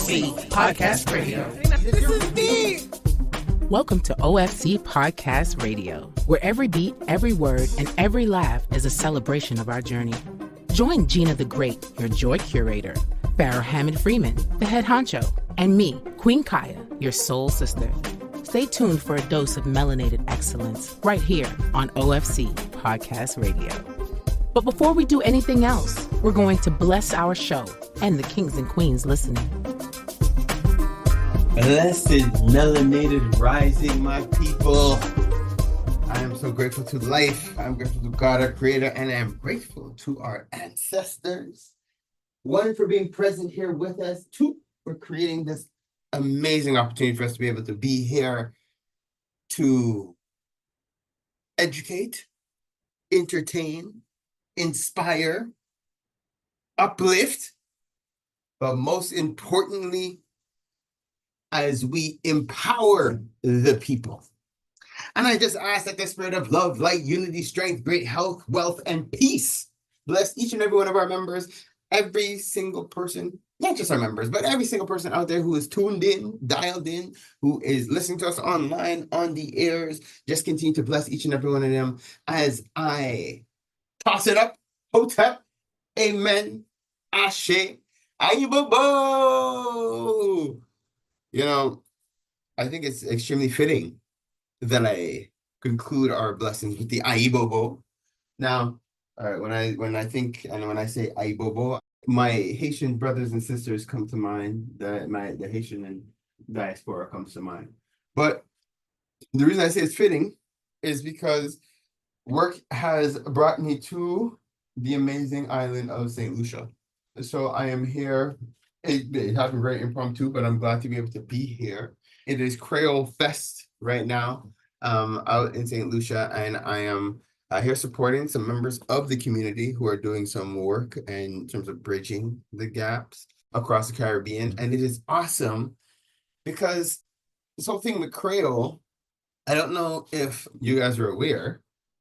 OFC Podcast Radio. This is me. Welcome to OFC Podcast Radio, where every beat, every word, and every laugh is a celebration of our journey. Join Gina the Great, your joy curator, Farrah Hammond Freeman, the head honcho, and me, Queen Kaya, your soul sister. Stay tuned for a dose of melanated excellence right here on OFC Podcast Radio. But before we do anything else, we're going to bless our show and the kings and queens listening. Blessed melanated rising, my people. I am so grateful to life. I'm grateful to God, our creator, and I'm grateful to our ancestors. One, for being present here with us. Two, for creating this amazing opportunity for us to be able to be here to educate, entertain, inspire, uplift, but most importantly, as we empower the people. And I just ask that the spirit of love, light, unity, strength, great health, wealth, and peace bless each and every one of our members, every single person, not just our members, but every single person out there who is tuned in, dialed in, who is listening to us online, on the airs. Just continue to bless each and every one of them as I toss it up, hotep, amen, ashe, ayibobo. You know, I think it's extremely fitting that I conclude our blessings with the ayibobo. Now, all right, when I think and when I say ayibobo, my Haitian brothers and sisters come to mind. The Haitian and diaspora comes to mind. But the reason I say it's fitting is because work has brought me to the amazing island of St. Lucia. So I am here. It has been very impromptu, but I'm glad to be able to be here. It is Creole Fest right now out in St. Lucia, and I am here supporting some members of the community who are doing some work in terms of bridging the gaps across the Caribbean. And it is awesome because this whole thing with Creole, I don't know if you guys are aware,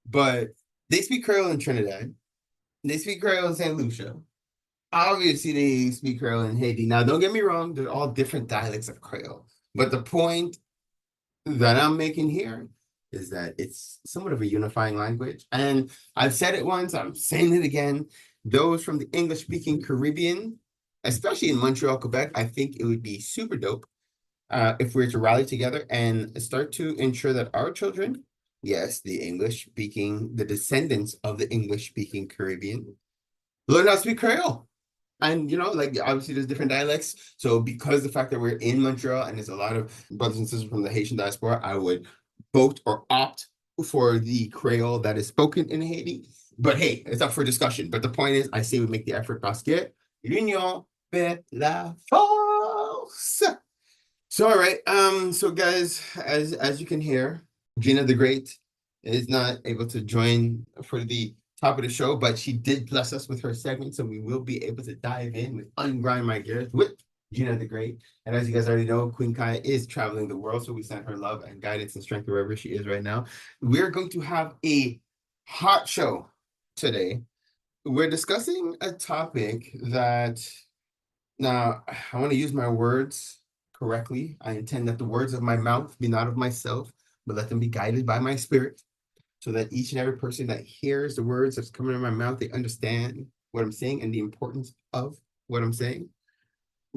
but they speak Creole in Trinidad. They speak Creole in St. Lucia. Obviously, they speak Creole in Haiti. Now, don't get me wrong, they're all different dialects of Creole. But the point that I'm making here is that it's somewhat of a unifying language. And I've said it once, I'm saying it again. Those from the English-speaking Caribbean, especially in Montreal, Quebec, I think it would be super dope if we were to rally together and start to ensure that our children, yes, the descendants of the English-speaking Caribbean, learn how to speak Creole. And, you know, like, obviously there's different dialects. So because the fact that we're in Montreal and there's a lot of brothers and sisters from the Haitian diaspora, I would vote or opt for the Creole that is spoken in Haiti. But hey, it's up for discussion. But the point is, I say we make the effort parce que l'union fait la force. So, all right. So guys, as you can hear, Gina the Great is not able to join for the top of the show, but she did bless us with her segment, so we will be able to dive in with Ungrind My Gears with Gina the Great. And as you guys already know, Queen Kaya is traveling the world, so we send her love and guidance and strength wherever she is right now. We're going to have a hot show today. We're discussing a topic that, now, I want to use my words correctly. I intend that the words of my mouth be not of myself, but let them be guided by my spirit, so that each and every person that hears the words that's coming out of my mouth, they understand what I'm saying and the importance of what I'm saying.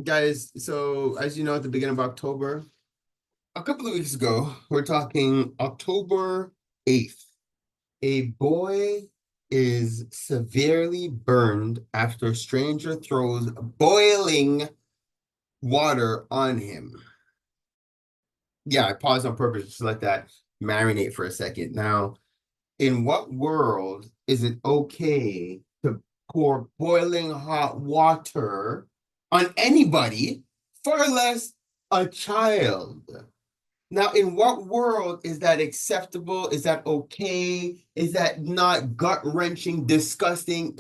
Guys, so as you know, at the beginning of October, a couple of weeks ago, we're talking October 8th. A boy is severely burned after a stranger throws boiling water on him. Yeah, I paused on purpose just to let that marinate for a second. Now, in what world is it okay to pour boiling hot water on anybody, far less a child? Now, in what world is that acceptable? Is that okay? Is that not gut-wrenching, disgusting?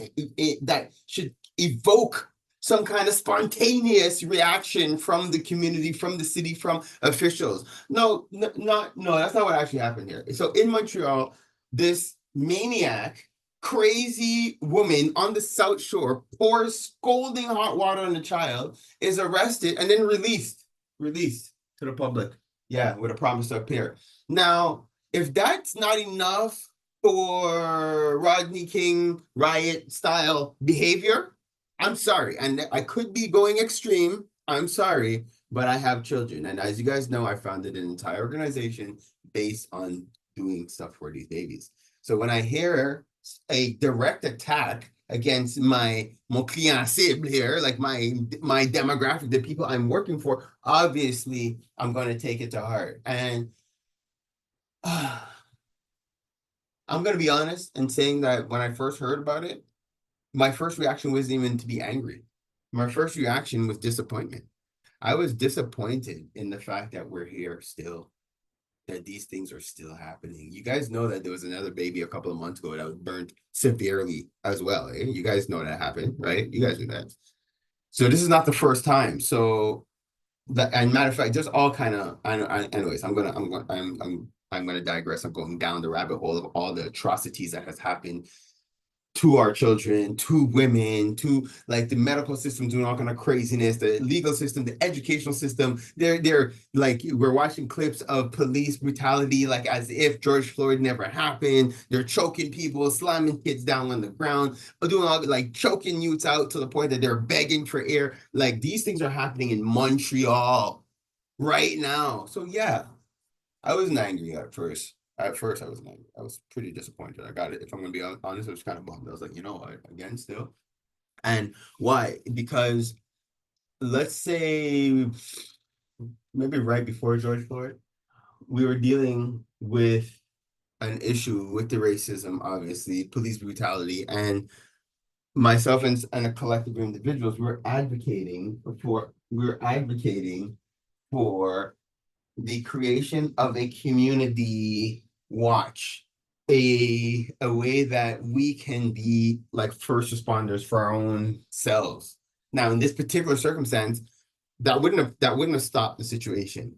That should evoke some kind of spontaneous reaction from the community, from the city, from officials. No, that's not what actually happened here. So in Montreal, this maniac crazy woman on the South Shore pours scalding hot water on the child, is arrested, and then released to the public. Yeah, with a promise to appear. Now, if that's not enough for Rodney King riot style behavior, I'm sorry. And I could be going extreme. I'm sorry, but I have children. And as you guys know, I founded an entire organization based on doing stuff for these babies. So when I hear a direct attack against my mon client cible here, like my demographic, the people I'm working for, obviously I'm going to take it to heart. And I'm going to be honest in saying that when I first heard about it, my first reaction wasn't even to be angry. My first reaction was disappointment. I was disappointed in the fact that we're here still, that these things are still happening. You guys know that there was another baby a couple of months ago that was burnt severely as well. Eh? You guys know that happened, right? You guys know that. So this is not the first time. So and matter of fact, just all kind of, anyways, I'm gonna digress. I'm going down the rabbit hole of all the atrocities that has happened to our children, to women, to like the medical system doing all kind of craziness, the legal system, the educational system. They're like, we're watching clips of police brutality, like as if George Floyd never happened. They're choking people, slamming kids down on the ground, doing all like choking youths out to the point that they're begging for air. Like these things are happening in Montreal right now. So yeah, I wasn't angry at first. At first, I wasn't angry. I was pretty disappointed. I got it. If I'm going to be honest, I was kind of bummed. I was like, you know what? Again, still. And why? Because let's say maybe right before George Floyd, we were dealing with an issue with the racism, obviously, police brutality, and myself and a collective of individuals were advocating for the creation of a community watch, a way that we can be like first responders for our own selves. Now, in this particular circumstance, that wouldn't have stopped the situation.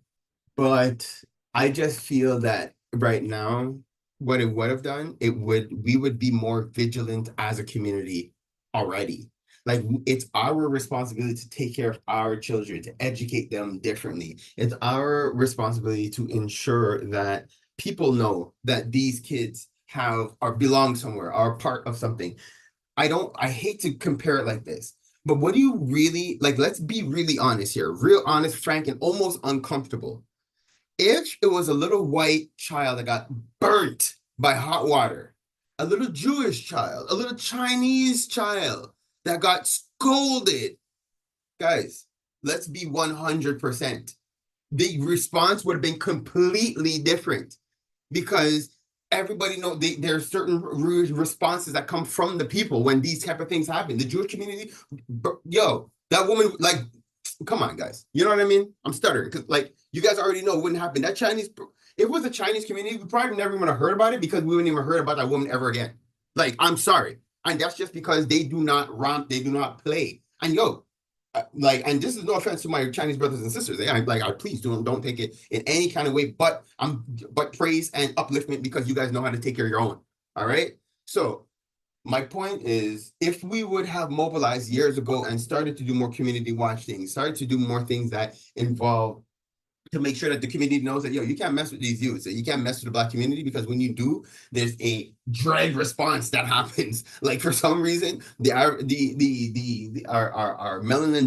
But I just feel that right now, what it would have done, we would be more vigilant as a community already. Like it's our responsibility to take care of our children, to educate them differently. It's our responsibility to ensure that people know that these kids belong somewhere, are part of something. I hate to compare it like this, but what do you really, like, let's be really honest here, real honest, frank, and almost uncomfortable. If it was a little white child that got burnt by hot water, a little Jewish child, a little Chinese child that got scolded, guys, let's be 100%. The response would have been completely different because everybody knows there are certain responses that come from the people when these type of things happen. The Jewish community, yo, that woman, like, come on, guys. You know what I mean? I'm stuttering because, like, you guys already know it wouldn't happen. That Chinese, if it was a Chinese community, we probably never even heard about it because we wouldn't even heard about that woman ever again. Like, I'm sorry. And that's just because they do not romp, they do not play. And yo, and this is no offense to my Chinese brothers and sisters. Please don't take it in any kind of way, but praise and upliftment because you guys know how to take care of your own. All right. So my point is, if we would have mobilized years ago and started to do more community watch things, started to do more things that involve to make sure that the community knows that, yo, you can't mess with these youths. You can't mess with the Black community because when you do, there's a dread response that happens. Like for some reason, our melanin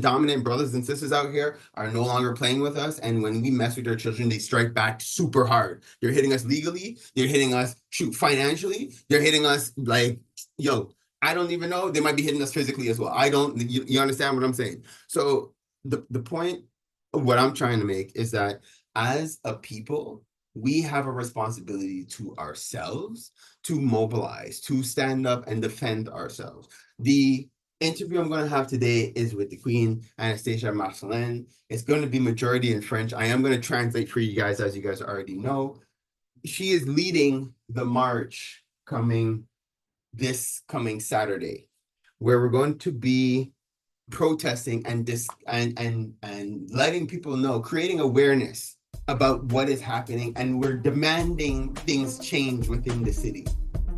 dominant brothers and sisters out here are no longer playing with us. And when we mess with their children, they strike back super hard. They're hitting us legally. They're hitting us financially. They're hitting us like, yo, I don't even know. They might be hitting us physically as well. You understand what I'm saying? So the point, what I'm trying to make is that as a people, we have a responsibility to ourselves to mobilize, to stand up and defend ourselves. The interview I'm going to have today is with the Queen, Anastasia Marcelin. It's going to be majority in French. I am going to translate for you guys, as you guys already know. She is leading the march this coming Saturday, where we're going to be protesting and letting people know, creating awareness about what is happening, and we're demanding things change within the city.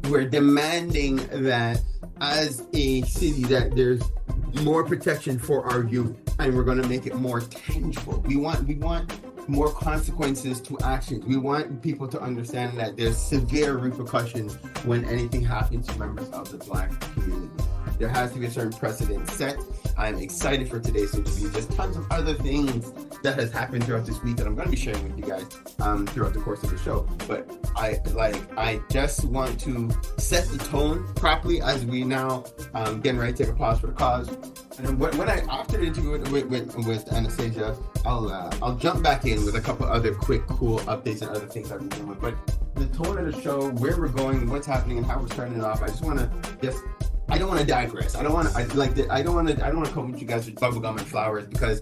We're demanding that as a city that there's more protection for our youth, and we're going to make it more tangible. We want more consequences to actions. We want people to understand that there's severe repercussions when anything happens to members of the Black community. There has to be a certain precedent set. I'm excited for today's interview. There's tons of other things that has happened throughout this week that I'm going to be sharing with you guys throughout the course of the show. But I just want to set the tone properly as we now getting ready to take a pause for the cause. And when after the interview with Anastasia, I'll jump back in with a couple other quick, cool updates and other things I've been doing. But the tone of the show, where we're going, what's happening, and how we're starting it off, I don't want to digress. I don't want to come with you guys with bubblegum and flowers, because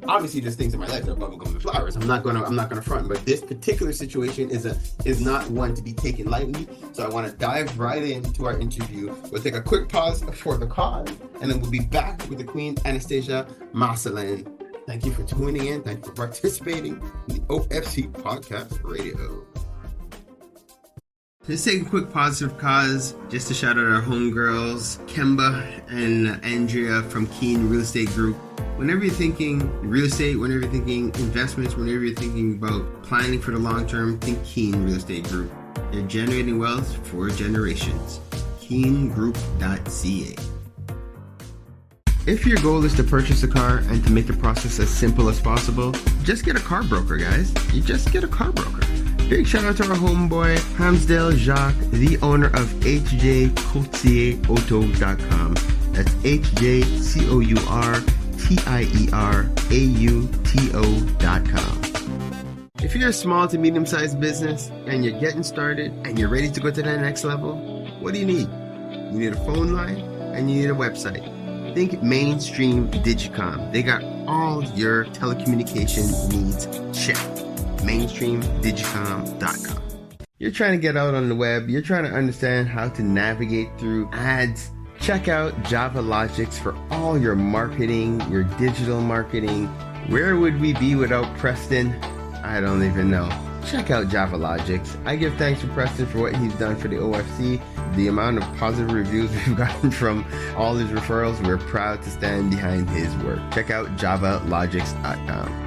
obviously there's things in my life that are bubblegum and flowers. I'm not gonna front, but this particular situation is not one to be taken lightly. So I want to dive right into our interview. We'll take a quick pause for the cause, and then we'll be back with the Queen Anastasia Marcelin. Thank you for tuning in. Thank you for participating in the OFC Podcast Radio. Let's take a quick pause for cause, just to shout out our homegirls, Kemba and Andrea from Keen Real Estate Group. Whenever you're thinking real estate, whenever you're thinking investments, whenever you're thinking about planning for the long term, think Keen Real Estate Group. They're generating wealth for generations. KeenGroup.ca. If your goal is to purchase a car and to make the process as simple as possible, just get a car broker, guys. You just get a car broker. Big shout out to our homeboy, Hamsdale Jacques, the owner of hjcourtierauto.com. That's HJCOURTIERAUTO.com. If you're a small to medium-sized business and you're getting started and you're ready to go to that next level, what do you need? You need a phone line and you need a website. Think Mainstream Digicom. They got all your telecommunication needs checked. MainstreamDigicom.com. You're trying to get out on the web. You're trying to understand how to navigate through ads. Check out Java Logics for all your marketing, your digital marketing. Where would we be without Preston? I don't even know. Check out Java Logics. I give thanks to Preston for what he's done for the OFC. The amount of positive reviews we've gotten from all his referrals, we're proud to stand behind his work. Check out javalogics.com.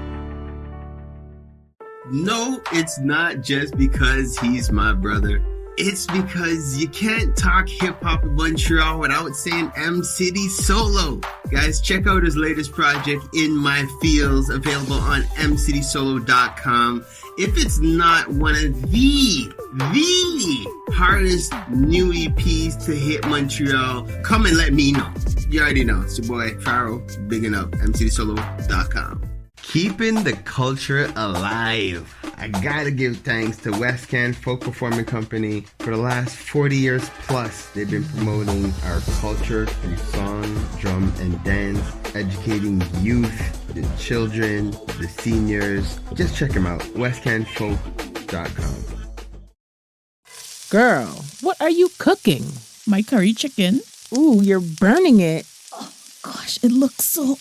No, it's not just because he's my brother. It's because you can't talk hip-hop in Montreal without saying M-City Solo. Guys, check out his latest project, In My Fields, available on mcitysolo.com. If it's not one of the hardest new EPs to hit Montreal, come and let me know. You already know. It's your boy, Pharaoh, bigging up, mcitysolo.com. Keeping the culture alive. I gotta give thanks to West Can Folk Performing Company. For the last 40 years plus, they've been promoting our culture through song, drum, and dance, educating youth, the children, the seniors. Just check them out, westcanfolk.com. Girl, what are you cooking? My curry chicken. Ooh, you're burning it. Oh, gosh, it looks so...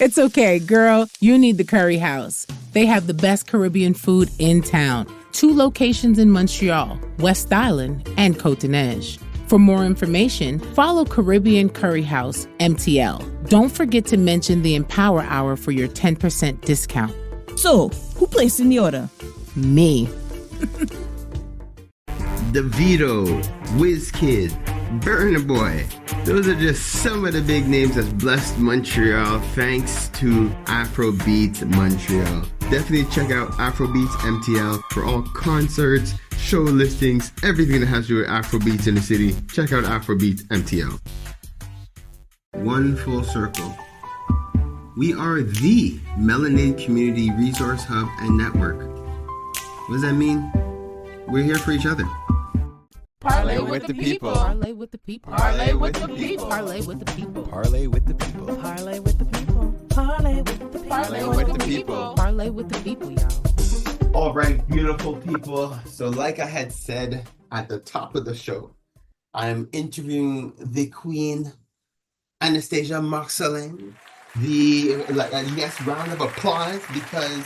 It's okay, girl. You need the Curry House. They have the best Caribbean food in town. 2 locations in Montreal, West Island and Côte-Neige. For more information, follow Caribbean Curry House, MTL. Don't forget to mention the Empower Hour for your 10% discount. So, who placed in the order? Me. DeVito, WizKid, Burna Boy. Those are just some of the big names that's blessed Montreal thanks to Afrobeats Montreal. Definitely check out Afrobeats MTL for all concerts, show listings, everything that has to do with Afrobeats in the city. Check out Afrobeats MTL. One full circle. We are the Melanated Community Resource Hub and Network. What does that mean? We're here for each other. Parlay with the people. Parlay with the people. Parlay with the people. Parlay with the people. Parlay with the people. Parlay with the people. Parlay with the people. Parlay with the people. Parlay with the people, y'all. All right, beautiful people. So like I had said at the top of the show, I'm interviewing the Queen Anastasia Marcelin. Yes, round of applause, because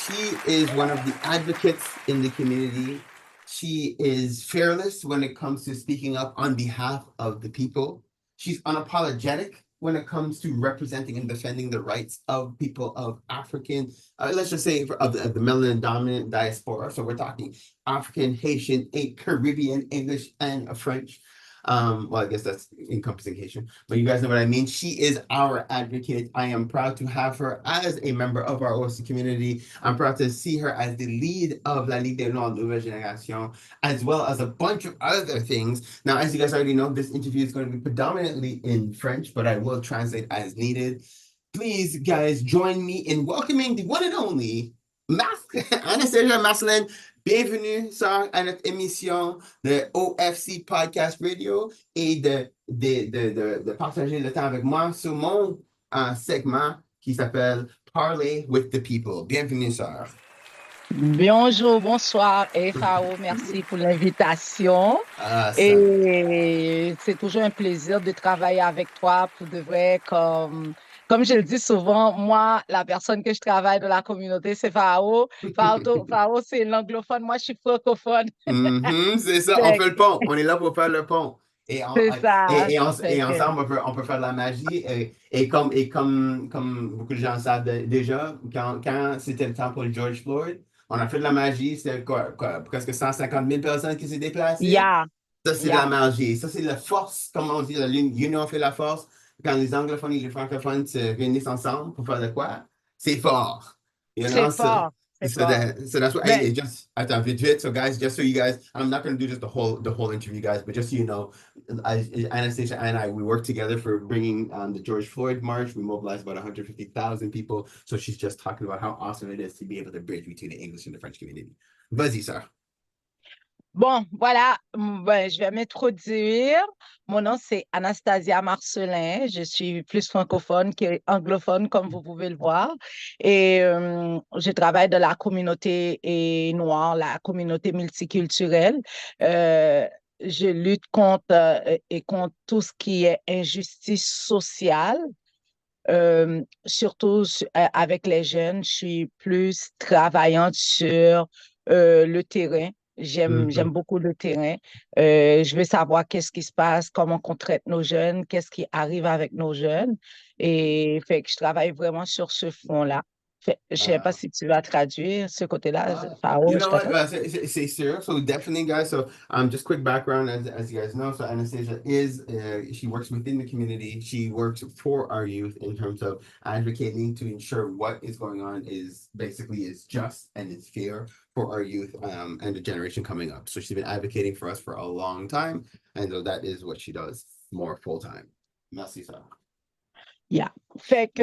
she is one of the advocates in the community She is fearless when it comes to speaking up on behalf of the people. She's unapologetic when it comes to representing and defending the rights of people of African, let's just say of the melanin dominant diaspora. So we're talking African, Haitian, Caribbean, English, and French. Well, I guess that's encompassing Haitian, but you guys know what I mean. She is our advocate. I am proud to have her as a member of our OFC community. I'm proud to see her as the lead of La Ligue des Noirs Nouvelle Génération, as well as a bunch of other things. Now, as you guys already know, this interview is going to be predominantly in French, but I will translate as needed. Please, guys, join me in welcoming the one and only Anastasia Marcelin. Bienvenue sur à notre émission de OFC Podcast Radio et de partager le temps avec moi sur mon segment qui s'appelle Parler with the People. Bienvenue, sœur. Bonjour, bonsoir, FAO, merci pour l'invitation. Et c'est toujours un plaisir de travailler avec toi pour de vrai, comme je le dis souvent, moi, la personne que je travaille de la communauté, c'est FAO. FAO, c'est l'anglophone, moi, je suis francophone. C'est ça, on fait le pont, on est là pour faire le pont. Et ensemble, on peut faire de la magie. Et comme beaucoup de gens savent déjà, quand c'était le temps pour le George Floyd, on a fait de la magie, c'est presque 150 000 personnes qui s'est déplacées. Yeah. Ça, c'est de la magie. Ça, c'est la force, comme on dit, l'union fait la force. Quand les anglophones et les francophones se réunissent ensemble pour faire de quoi, c'est fort. C'est fort. So that's what. Hey, just vite. So guys, just so you guys, I'm not going to do just the whole interview, guys, but just so you know, Anastasia and I, we worked together for bringing the George Floyd March. We mobilized about 150,000 people. So she's just talking about how awesome it is to be able to bridge between the English and the French community. Vas-y, sœur. Bon, voilà, je vais m'introduire. Mon nom, c'est Anastasia Marcelin. Je suis plus francophone qu'anglophone, comme vous pouvez le voir. Et je travaille dans la communauté noire, la communauté multiculturelle. Je lutte contre tout ce qui est injustice sociale. Surtout avec les jeunes, je suis plus travaillante sur le terrain. J'aime beaucoup le terrain. Je veux savoir qu'est-ce qui se passe, comment on traite nos jeunes, qu'est-ce qui arrive avec nos jeunes. Et fait que je travaille vraiment sur ce front-là. Je ne sais pas si tu vas traduire ce côté-là. You know what? C'est sûr. So definitely, guys. So just quick background, as you guys know. So Anastasia she works within the community. She works for our youth in terms of advocating to ensure what is going on is just and is fair for our youth and the generation coming up. So she's been advocating for us for a long time, and so that is what she does more full time. Merci, ça. Yeah. Fait que.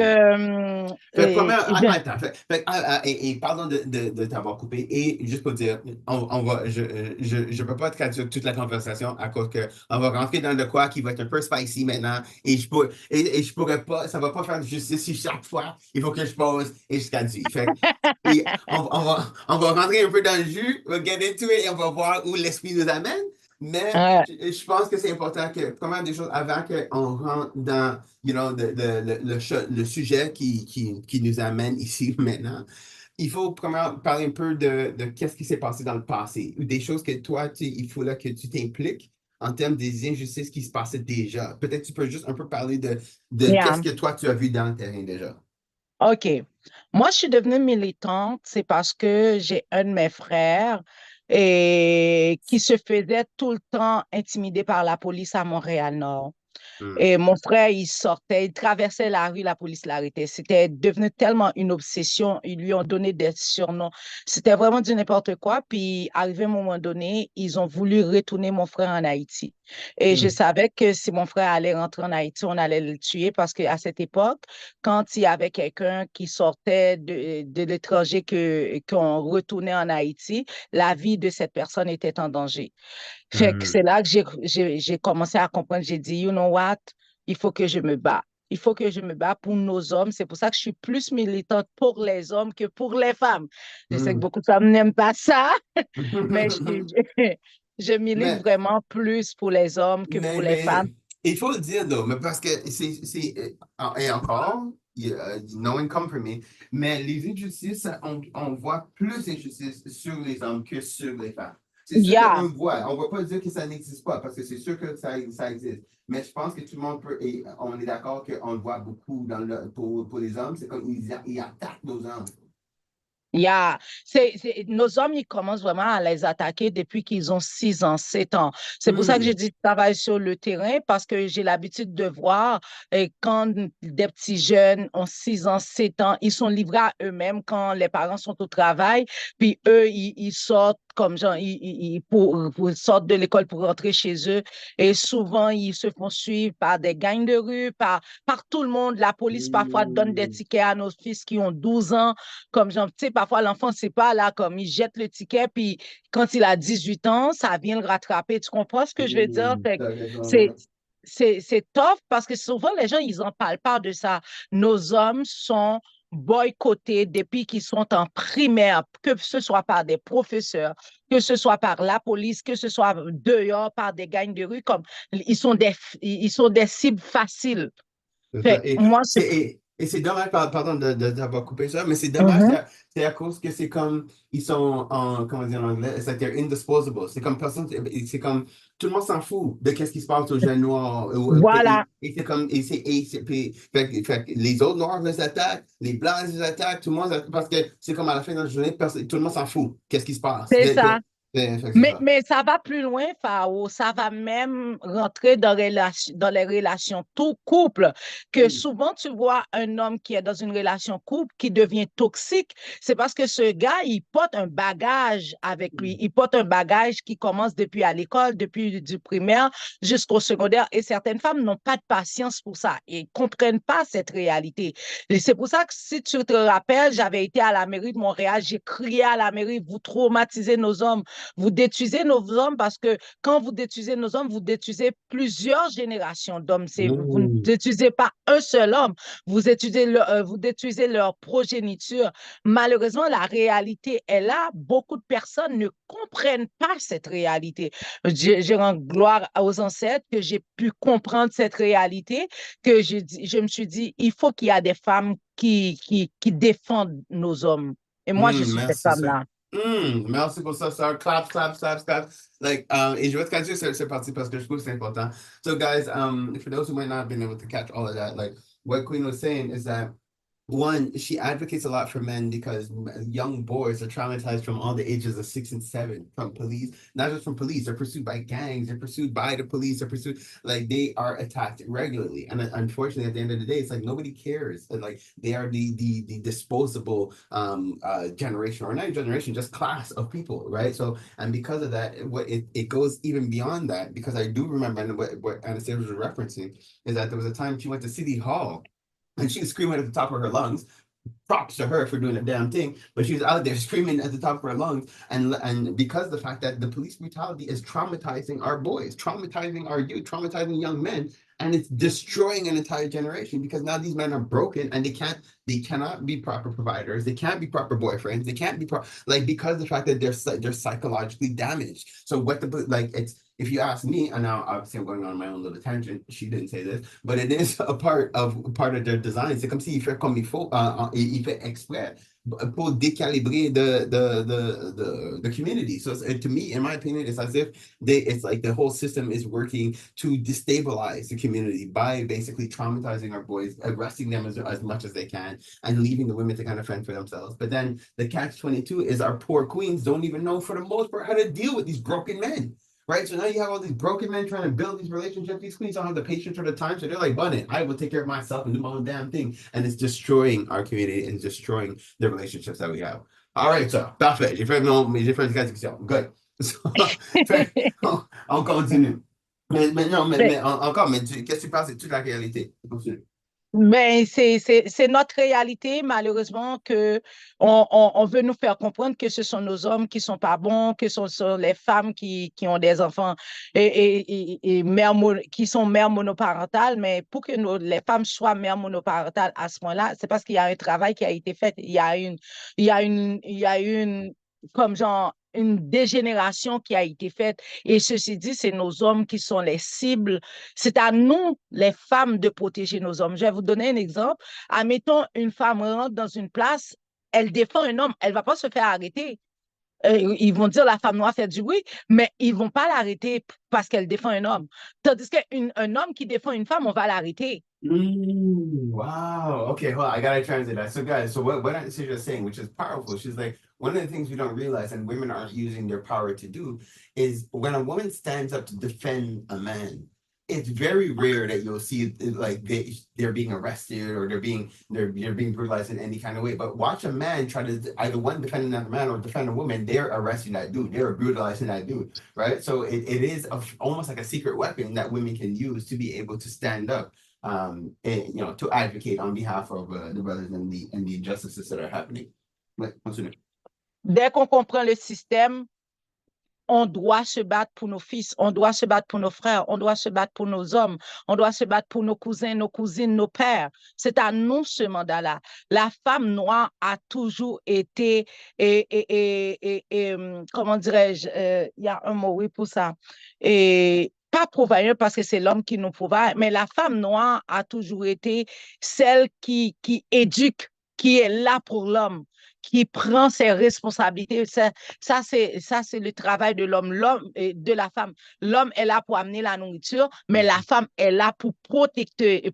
Pardon de t'avoir coupé. Et juste pour dire, je peux pas traduire toute la conversation à cause que on va rentrer dans de quoi qui va être un peu spicy maintenant. Et je pourrais pas, ça va pas faire justice si chaque fois il faut que je pause et je traduis. Fait on va rentrer un peu dans le jus, we'll get into it et on va voir où l'esprit nous amène. Mais je pense que c'est important que, première des choses, avant qu'on rentre dans, le sujet qui nous amène ici maintenant, il faut premièrement parler un peu de qu'est-ce qui s'est passé dans le passé, ou des choses que toi, il faut là que tu t'impliques en termes des injustices qui se passaient déjà. Peut-être tu peux juste un peu parler de qu'est-ce que toi, tu as vu dans le terrain déjà. OK. Moi, je suis devenue militante, c'est parce que j'ai un de mes frères et qui se faisait tout le temps intimider par la police à Montréal-Nord. Et mon frère, il sortait, il traversait la rue, la police l'arrêtait. C'était devenu tellement une obsession. Ils lui ont donné des surnoms. C'était vraiment du n'importe quoi. Puis, arrivé à un moment donné, ils ont voulu retourner mon frère en Haïti. Et je savais que si mon frère allait rentrer en Haïti, on allait le tuer parce qu'à cette époque, quand il y avait quelqu'un qui sortait de l'étranger qu'on retournait en Haïti, la vie de cette personne était en danger. Fait que c'est là que j'ai commencé à comprendre. J'ai dit, you know what? Il faut que je me bats. Il faut que je me bats pour nos hommes. C'est pour ça que je suis plus militante pour les hommes que pour les femmes. Je sais que beaucoup de femmes n'aiment pas ça, mais je milite vraiment plus pour les hommes que pour les femmes. Il faut le dire, though, mais parce que et encore, no one come for me, mais les injustices, on voit plus d'injustices sur les hommes que sur les femmes. C'est sûr Yeah. qu'on voit. On ne va pas dire que ça n'existe pas parce que c'est sûr que ça existe. Mais je pense que tout le monde peut, et on est d'accord qu'on le voit beaucoup pour les hommes, c'est comme ils attaquent nos hommes. Yeah. Nos hommes, ils commencent vraiment à les attaquer depuis qu'ils ont 6 ans, 7 ans. C'est pour ça que j'ai dit travail sur le terrain parce que j'ai l'habitude de voir quand des petits jeunes ont 6 ans, 7 ans, ils sont livrés à eux-mêmes quand les parents sont au travail, puis eux, ils sortent comme genre, ils sortent de l'école pour rentrer chez eux et souvent, ils se font suivre par des gangs de rue, par tout le monde. La police parfois donne des tickets à nos fils qui ont 12 ans comme genre, tu sais, parfois l'enfant, c'est pas là, comme il jette le ticket, puis quand il a 18 ans, ça vient le rattraper. Tu comprends ce que je veux dire? Fait que c'est tough parce que souvent, les gens, ils en parlent pas de ça. Nos hommes sont boycottés depuis qu'ils sont en primaire, que ce soit par des professeurs, que ce soit par la police, que ce soit dehors par des gangs de rue, comme ils sont des cibles faciles. Fait que moi, Et c'est dommage, pardon d'avoir coupé ça, mais c'est dommage, Mhm. c'est à cause que c'est comme, ils sont en, comment dire en anglais, c'est like they're indisposable. C'est comme personne, c'est comme, tout le monde s'en fout de qu'est-ce qui se passe aux jeunes noirs. Voilà. Et c'est comme, fait que les autres noirs les attaquent, les blancs les attaquent, tout le monde, parce que c'est comme à la fin de la journée, tout le monde s'en fout. Qu'est-ce qui se passe? C'est ça. Fait que c'est ça. Mais ça va plus loin, Fao. Ça va même rentrer dans les relations tout couple. Que souvent, tu vois un homme qui est dans une relation couple qui devient toxique. C'est parce que ce gars, il porte un bagage avec lui. Il porte un bagage qui commence depuis à l'école, depuis du primaire jusqu'au secondaire. Et certaines femmes n'ont pas de patience pour ça et ne comprennent pas cette réalité. Et c'est pour ça que si tu te rappelles, j'avais été à la mairie de Montréal, j'ai crié à la mairie, vous traumatisez nos hommes. Vous détruisez nos hommes parce que quand vous détruisez nos hommes, vous détruisez plusieurs générations d'hommes. Vous ne détruisez pas un seul homme, vous détruisez leur progéniture. Malheureusement, la réalité est là. Beaucoup de personnes ne comprennent pas cette réalité. Je rends gloire aux ancêtres que j'ai pu comprendre cette réalité, que je me suis dit, il faut qu'il y ait des femmes qui défendent nos hommes. Et moi, je suis cette Merci, ça. femme-là. Merci pour ça, sir. Clap, clap, clap, clap. Like, et je vais te catcher cette partie parce que je trouve que c'est important. So, guys, for those who might not have been able to catch all of that, like, what Queen was saying is that one, she advocates a lot for men because young boys are traumatized from all the ages of 6 and 7 from police, not just from police. They're pursued by gangs. They're pursued by the police. They're pursued like they are attacked regularly. And unfortunately, at the end of the day, it's like nobody cares. Like they are the disposable generation, or not generation, just class of people, right? So and because of that, it goes even beyond that. Because I do remember, and what Anastasia was referencing is that there was a time she went to City Hall. And she was screaming at the top of her lungs. Props to her for doing the damn thing, but she was out there screaming at the top of her lungs, and because of the fact that the police brutality is traumatizing our boys, traumatizing our youth, traumatizing young men, and it's destroying an entire generation because now these men are broken and they cannot be proper providers, they can't be proper boyfriends, they can't be like because of the fact that they're psychologically damaged. So it's. If you ask me, and now obviously I'm going on my own little tangent, she didn't say this, but it is a part of their design. C'est comme s'il fait comme il faut, il fait exprès pour décalibrer the community. So to me, in my opinion, it's as if it's like the whole system is working to destabilize the community by basically traumatizing our boys, arresting them as much as they can, and leaving the women to kind of fend for themselves. But then the catch-22 is our poor queens don't even know for the most part how to deal with these broken men. Right, so now you have all these broken men trying to build these relationships. These queens don't have the patience or the time, so they're like, "Bunny, I will take care of myself and do my own damn thing," and it's destroying our community and destroying the relationships that we have. All right, so parfait. J'ai fait une discussion. Good. So, on continue. Mais encore, mais qu'est-ce que tu penses de toute la réalité? Continue. Mais c'est notre réalité, malheureusement, que on veut nous faire comprendre que ce sont nos hommes qui sont pas bons, que ce sont les femmes qui ont des enfants et qui sont mères monoparentales. Mais pour que les femmes soient mères monoparentales à ce moment-là, c'est parce qu'il y a un travail qui a été fait. Il y a une comme genre une dégénération qui a été faite. Et ceci dit, c'est nos hommes qui sont les cibles. C'est à nous, les femmes, de protéger nos hommes. Je vais vous donner un exemple. Admettons, une femme rentre dans une place, elle défend un homme, elle ne va pas se faire arrêter. Ils vont dire la femme noire fait du bruit, mais ils vont pas l'arrêter parce qu'elle défend un homme. Tandis qu'un homme qui défend une femme, on va l'arrêter. Wow. Okay, hold on. I gotta translate that. So, guys, so what Anastasia is saying, which is powerful, she's like, one of the things we don't realize and women aren't using their power to do is when a woman stands up to defend a man, it's very rare that you'll see like they're being arrested or they're being brutalized in any kind of way. But watch a man try to either one defend another man or defend a woman, they're arresting that dude, they're brutalizing that dude, right? So it is almost like a secret weapon that women can use to be able to stand up. To advocate on behalf of the brothers and the injustices that are happening. Ouais, continue. Dès qu'on comprend le système, on doit se battre pour nos fils, on doit se battre pour nos frères, on doit se battre pour nos hommes, on doit se battre pour nos cousins, nos cousines, nos pères. C'est à nous ce mandat-là. La femme noire a toujours été, comment dirais-je, il y a un mot, oui, pour ça, et pas pourvoyeur parce que c'est l'homme qui nous pourvoit, mais la femme noire a toujours été celle qui éduque, qui est là pour l'homme, qui prend ses responsabilités. Ça c'est le travail de l'homme et de la femme. L'homme est là pour amener la nourriture, mais la femme est là pour protéger,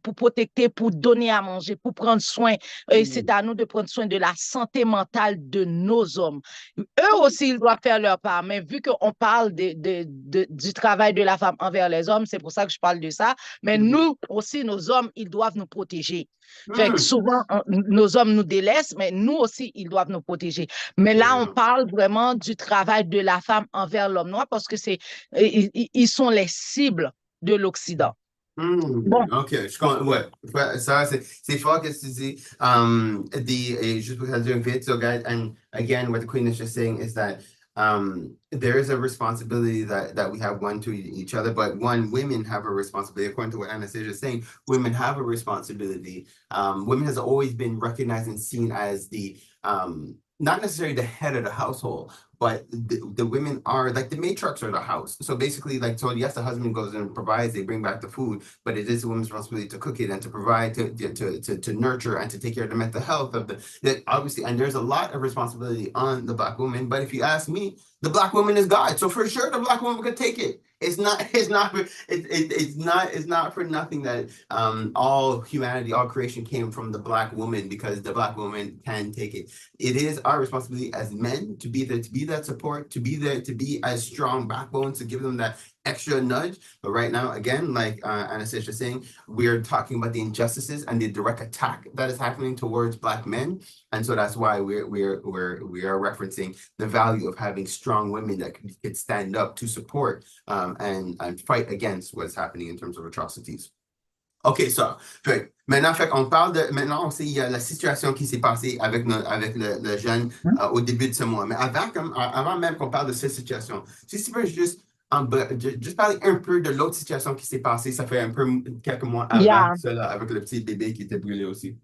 pour donner à manger, pour prendre soin. Et c'est à nous de prendre soin de la santé mentale de nos hommes. Eux aussi, ils doivent faire leur part, mais vu qu'on parle du travail de la femme envers les hommes, c'est pour ça que je parle de ça, mais nous aussi, nos hommes, ils doivent nous protéger. Fait que souvent, nos hommes nous délaissent, mais nous aussi, ils doivent nous protéger. Mais là, on parle vraiment du travail de la femme envers l'homme noir parce que ils sont les cibles de l'Occident. Bon. OK, ouais, ça c'est fort que tu dis. Juste pour dire vite, so guys, and again, what the Queen is just saying is that there is a responsibility that we have one to each other, but women have a responsibility. According to what Anastasia is saying, women have a responsibility. Women has always been recognized and seen as the not necessarily the head of the household, but the women are like the matriarchs of the house. So basically, like, so yes, the husband goes and provides, they bring back the food, but it is the woman's responsibility to cook it and to provide, to nurture and to take care of the mental health of that obviously, and there's a lot of responsibility on the Black woman. But if you ask me, the Black woman is God. So for sure, the Black woman could take it. It's not for nothing that all humanity, all creation came from the Black woman, because the Black woman can take it. It is our responsibility as men to be there, to be that support, to be there, to be as strong backbone, to give them that extra nudge. But right now, again, like Anastasia is saying, we're talking about the injustices and the direct attack that is happening towards Black men, and so that's why we are referencing the value of having strong women that could stand up to support and fight against what's happening in terms of atrocities. OK, ça. Maintenant, maintenant, on sait il y a la situation qui s'est passée avec le jeune au début de ce mois. Mais avant même qu'on parle de cette situation, si tu peux juste parler un peu de l'autre situation qui s'est passée, ça fait un peu quelques mois avant cela, avec le petit bébé qui était brûlé aussi.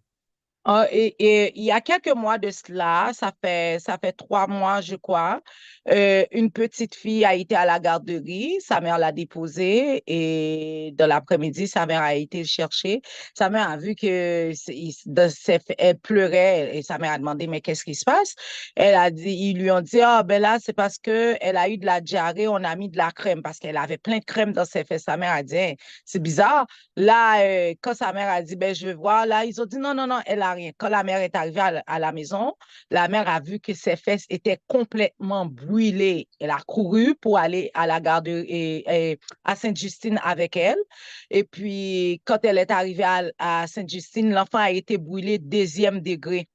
Et il y a quelques mois de cela, ça fait 3 mois, je crois, une petite fille a été à la garderie, sa mère l'a déposée et dans l'après-midi, sa mère a été le chercher. Sa mère a vu que elle pleurait et sa mère a demandé, mais qu'est-ce qui se passe? Ils lui ont dit, ben là, c'est parce qu'elle a eu de la diarrhée, on a mis de la crème parce qu'elle avait plein de crème dans ses fesses. Sa mère a dit, hey, c'est bizarre. Là, quand sa mère a dit, ben je vais voir, là, ils ont dit, non, elle a rien. Quand la mère est arrivée à la maison, la mère a vu que ses fesses étaient complètement brûlées. Elle a couru pour aller à la garderie à Sainte-Justine avec elle. Et puis, quand elle est arrivée à Sainte-Justine, l'enfant a été brûlé 2e degré.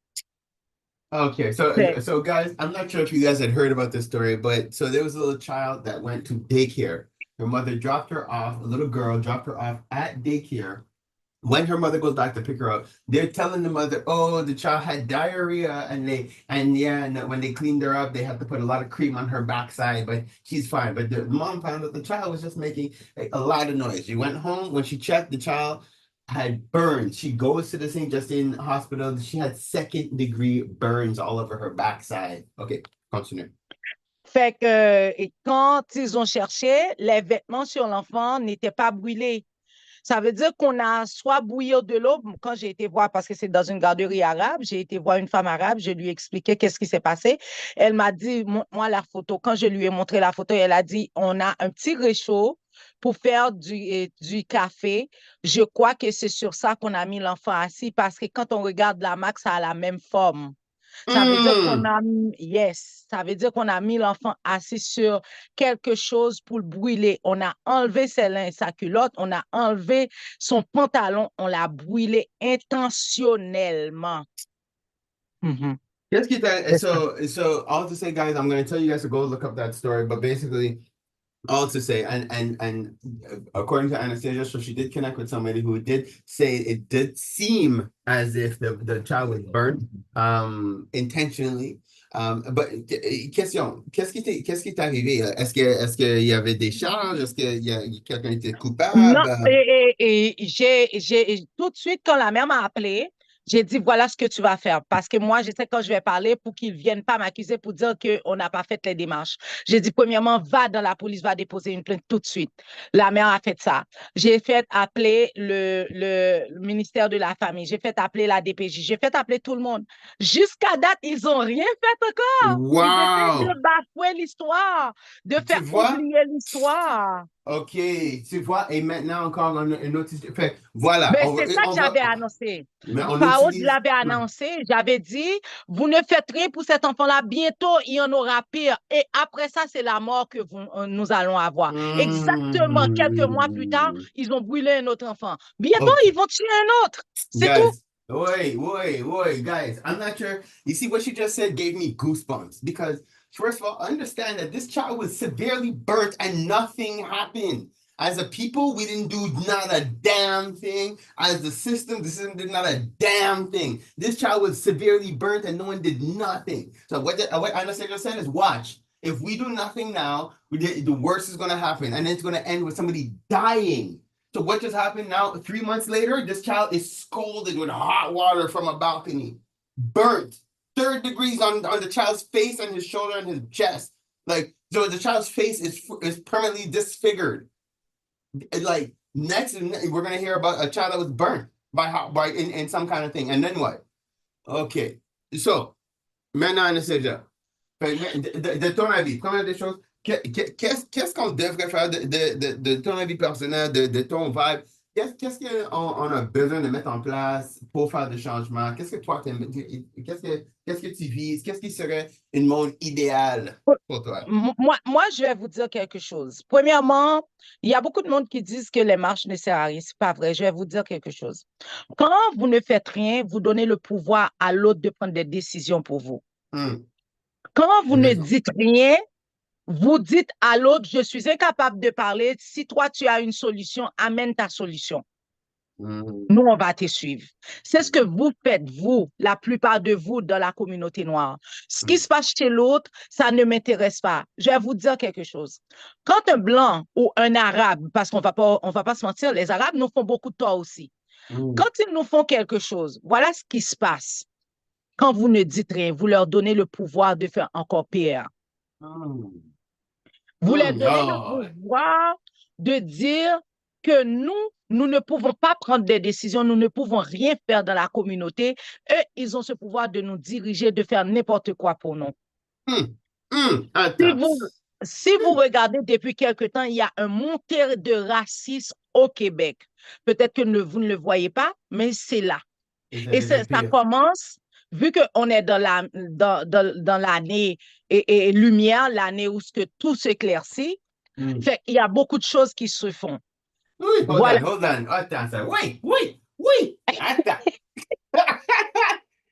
Okay, so guys, I'm not sure if you guys had heard about this story, but so there was a little child that went to daycare. Her mother dropped her off, a little girl dropped her off at daycare. When her mother goes back to pick her up, they're telling the mother, "Oh, the child had diarrhea," and when they cleaned her up, they had to put a lot of cream on her backside, but she's fine. But the mom found out the child was just making a lot of noise. She went home. When she checked, the child had burns. She goes to the St. Justine hospital. She had 2nd-degree burns all over her backside. Okay, continue. Fait que quand ils ont cherché, les vêtements sur l'enfant n'étaient pas brûlés. Ça veut dire qu'on a soit bouillir de l'eau. Quand j'ai été voir, parce que c'est dans une garderie arabe, j'ai été voir une femme arabe, je lui ai expliqué qu'est-ce qui s'est passé. Elle m'a dit, montre-moi la photo. Quand je lui ai montré la photo, elle a dit, on a un petit réchaud pour faire du café. Je crois que c'est sur ça qu'on a mis l'enfant assis parce que quand on regarde la marque, ça a la même forme. Ça veut dire qu'on a, ça veut dire qu'on a mis l'enfant assis sur quelque chose pour le brûler. On a enlevé sa culotte, on a enlevé son pantalon, on l'a brûlé intentionnellement. Let's get that. So all to say, guys, I'm going to tell you guys to go look up that story. But basically, all to say, and according to Anastasia, so she did connect with somebody who did say it did seem as if the child was burnt intentionally. But question, qu'est-ce qui est arrivé? Est-ce qu'il y avait des charges? Est-ce que quelqu'un était coupable? Non, et tout de suite, quand la mère m'a appelé, j'ai dit, voilà ce que tu vas faire. Parce que moi, je sais quand je vais parler pour qu'ils ne viennent pas m'accuser pour dire qu'on n'a pas fait les démarches. J'ai dit, premièrement, va dans la police, va déposer une plainte tout de suite. La mère a fait ça. J'ai fait appeler le ministère de la Famille. J'ai fait appeler la DPJ. J'ai fait appeler tout le monde. Jusqu'à date, ils n'ont rien fait encore. Wow! Ils essaient de bafouer l'histoire, de faire oublier l'histoire. OK, tu vois, et maintenant encore une autre... Fait, voilà. Mais c'est ça que j'avais annoncé. Je l'avais annoncé, j'avais dit, vous ne faites rien pour cet enfant-là, bientôt il y en aura pire. Et après ça, c'est la mort que nous allons avoir. Exactement, quelques mois plus tard, ils ont brûlé un autre enfant. Bientôt, ils vont tuer un autre. C'est tout. Wait, guys. I'm not sure. You see, what she just said gave me goosebumps because, first of all, understand that this child was severely burnt and nothing happened. As a people, we didn't do not a damn thing. As the system did not a damn thing. This child was severely burnt and no one did nothing. So what Anastasia said is, watch. If we do nothing now, the worst is going to happen. And it's going to end with somebody dying. So what just happened now? 3 months later, this child is scalded with hot water from a balcony. Burnt. 3rd degrees on the child's face and his shoulder and his chest. Like, so the child's face is permanently disfigured. Like, next, we're going to hear about a child that was burnt by in some kind of thing. And then what? Okay. So, maintenant, Anastasia, de ton avis, première des choses, qu'est-ce qu'on devrait faire de ton avis personnel, de ton vibe? Qu'est-ce qu'on a besoin de mettre en place pour faire des changements? Qu'est-ce que toi, qu'est-ce que tu vises? Qu'est-ce qui serait un monde idéal pour toi? Moi, je vais vous dire quelque chose. Premièrement, il y a beaucoup de monde qui disent que les marches ne servent à rien. Ce n'est pas vrai. Je vais vous dire quelque chose. Quand vous ne faites rien, vous donnez le pouvoir à l'autre de prendre des décisions pour vous. Quand vous ne dites rien, vous dites à l'autre, je suis incapable de parler. Si toi, tu as une solution, amène ta solution. Nous, on va te suivre. C'est ce que vous faites, vous, la plupart de vous, dans la communauté noire. Ce qui se passe chez l'autre, ça ne m'intéresse pas. Je vais vous dire quelque chose. Quand un blanc ou un arabe, parce qu'on va pas se mentir, les arabes nous font beaucoup de tort aussi. Quand ils nous font quelque chose, voilà ce qui se passe. Quand vous ne dites rien, vous leur donnez le pouvoir de faire encore pire. Vous leur donnez le pouvoir de dire que nous ne pouvons pas prendre des décisions, nous ne pouvons rien faire dans la communauté. Eux, ils ont ce pouvoir de nous diriger, de faire n'importe quoi pour nous. Si vous regardez depuis quelque temps, il y a un montée de racisme au Québec. Peut-être que vous ne le voyez pas, mais c'est là. Et ça commence... Vu qu'on est dans l'année et lumière, l'année où tout s'éclaircit, il y a beaucoup de choses qui se font. Oui, hold on. Attends, wait. Attends.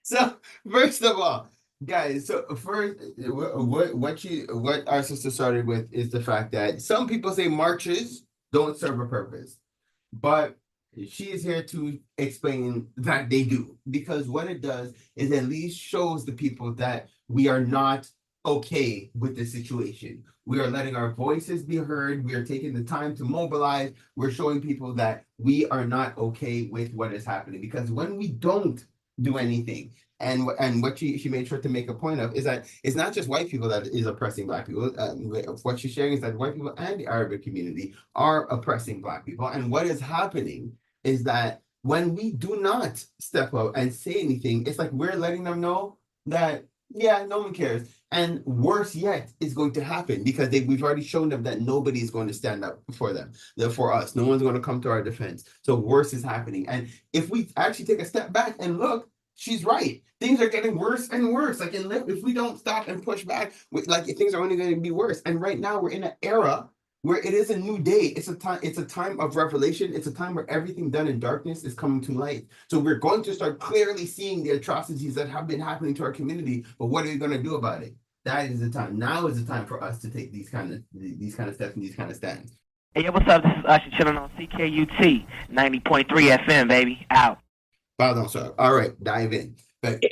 So, first of all, guys, first, what our sister started with is the fact that some people say marches don't serve a purpose, but she is here to explain that they do, because what it does is at least shows the people that we are not okay with the situation. We are letting our voices be heard. We are taking the time to mobilize. We're showing people that we are not okay with what is happening, because when we don't do anything, And what she made sure to make a point of is that it's not just white people that is oppressing Black people. What she's sharing is that white people and the Arabic community are oppressing Black people. And what is happening is that when we do not step up and say anything, it's like we're letting them know that, yeah, no one cares. And worse yet is going to happen because we've already shown them that nobody is going to stand up for them, for us. No one's going to come to our defense. So worse is happening. And if we actually take a step back and look, she's right. Things are getting worse and worse. Like, if we don't stop and push back, like things are only going to be worse. And right now we're in an era where it is a new day. It's a time of revelation. It's a time where everything done in darkness is coming to light. So we're going to start clearly seeing the atrocities that have been happening to our community. But what are we going to do about it? That is the time. Now is the time for us to take these kind of steps and these kind of stands. Hey, yo, what's up? This is Usher chilling on CKUT 90.3 FM, baby. Out. Pardon, sir. All right, dive in. But,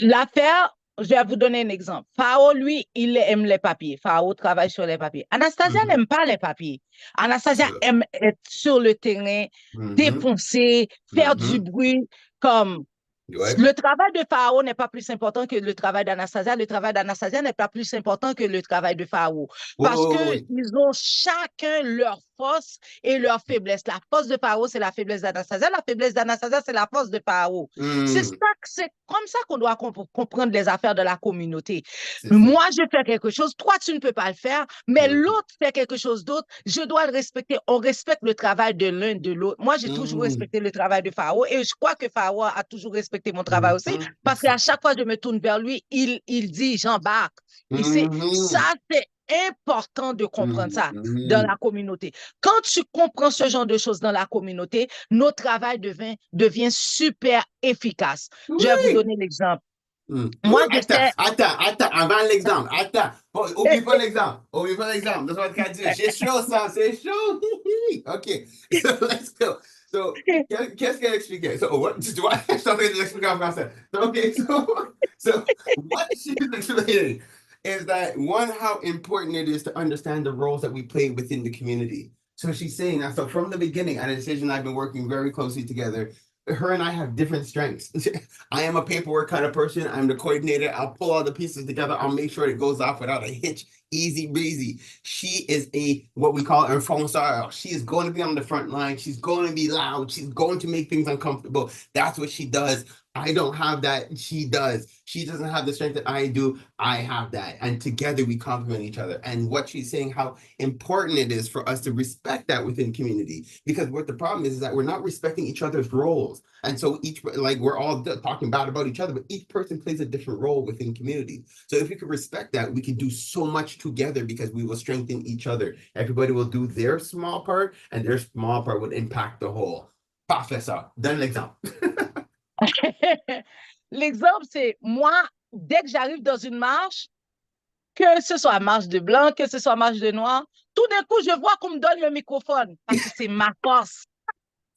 L'affaire, je vais vous donner un exemple. Fao, lui, il aime les papiers. Fao travaille sur les papiers. Anastasia n'aime pas les papiers. Anastasia aime être sur le terrain, défoncer, faire du bruit, comme... Ouais. Le travail de Fao n'est pas plus important que le travail d'Anastasia. Le travail d'Anastasia n'est pas plus important que le travail de Fao. Parce qu'ils ont chacun leur force et leur faiblesse. La force de Fao, c'est la faiblesse d'Anastasia. La faiblesse d'Anastasia, c'est la force de Fao. C'est comme ça qu'on doit comprendre les affaires de la communauté. Moi, je fais quelque chose, toi, tu ne peux pas le faire, mais l'autre fait quelque chose d'autre. Je dois le respecter. On respecte le travail de l'un de l'autre. Moi, j'ai toujours respecté le travail de Fao et je crois que Fao a toujours respecté mon travail aussi, parce qu'à chaque fois que je me tourne vers lui, il dit j'embarque. Ça, c'est important de comprendre ça dans la communauté. Quand tu comprends ce genre de choses dans la communauté, notre travail devient super efficace. Je vais vous donner l'exemple. Moi, attends, avant l'exemple. Oublie pas l'exemple. That's what I do. C'est chaud, ça, c'est chaud. OK, so let's go. So, qu'est-ce qu'elle expliquait? So, what? Tu vois, je suis en train de l'expliquer en français. Okay, so what she is explaining is that, one, how important it is to understand the roles that we play within the community. So she's saying that, so from the beginning, Anastasia and I have been working very closely together. Her and I have different strengths. I am a paperwork kind of person. I'm the coordinator. I'll pull all the pieces together. I'll make sure it goes off without a hitch. Easy breezy. She is what we call un fonceur. She is going to be on the front line. She's going to be loud. She's going to make things uncomfortable. That's what she does. I don't have that. She does. She doesn't have the strength that I do. I have that. And together we complement each other. And what she's saying, how important it is for us to respect that within community. Because what the problem is that we're not respecting each other's roles. And so we're all talking bad about each other, but each person plays a different role within community. So if we could respect that, we can do so much together because we will strengthen each other. Everybody will do their small part and their small part would impact the whole. Parfait, ça. Donne l'exemple. L'exemple, c'est moi, dès que j'arrive dans une marche, que ce soit marche de blanc, que ce soit marche de noir, tout d'un coup, je vois qu'on me donne le microphone parce que c'est ma force.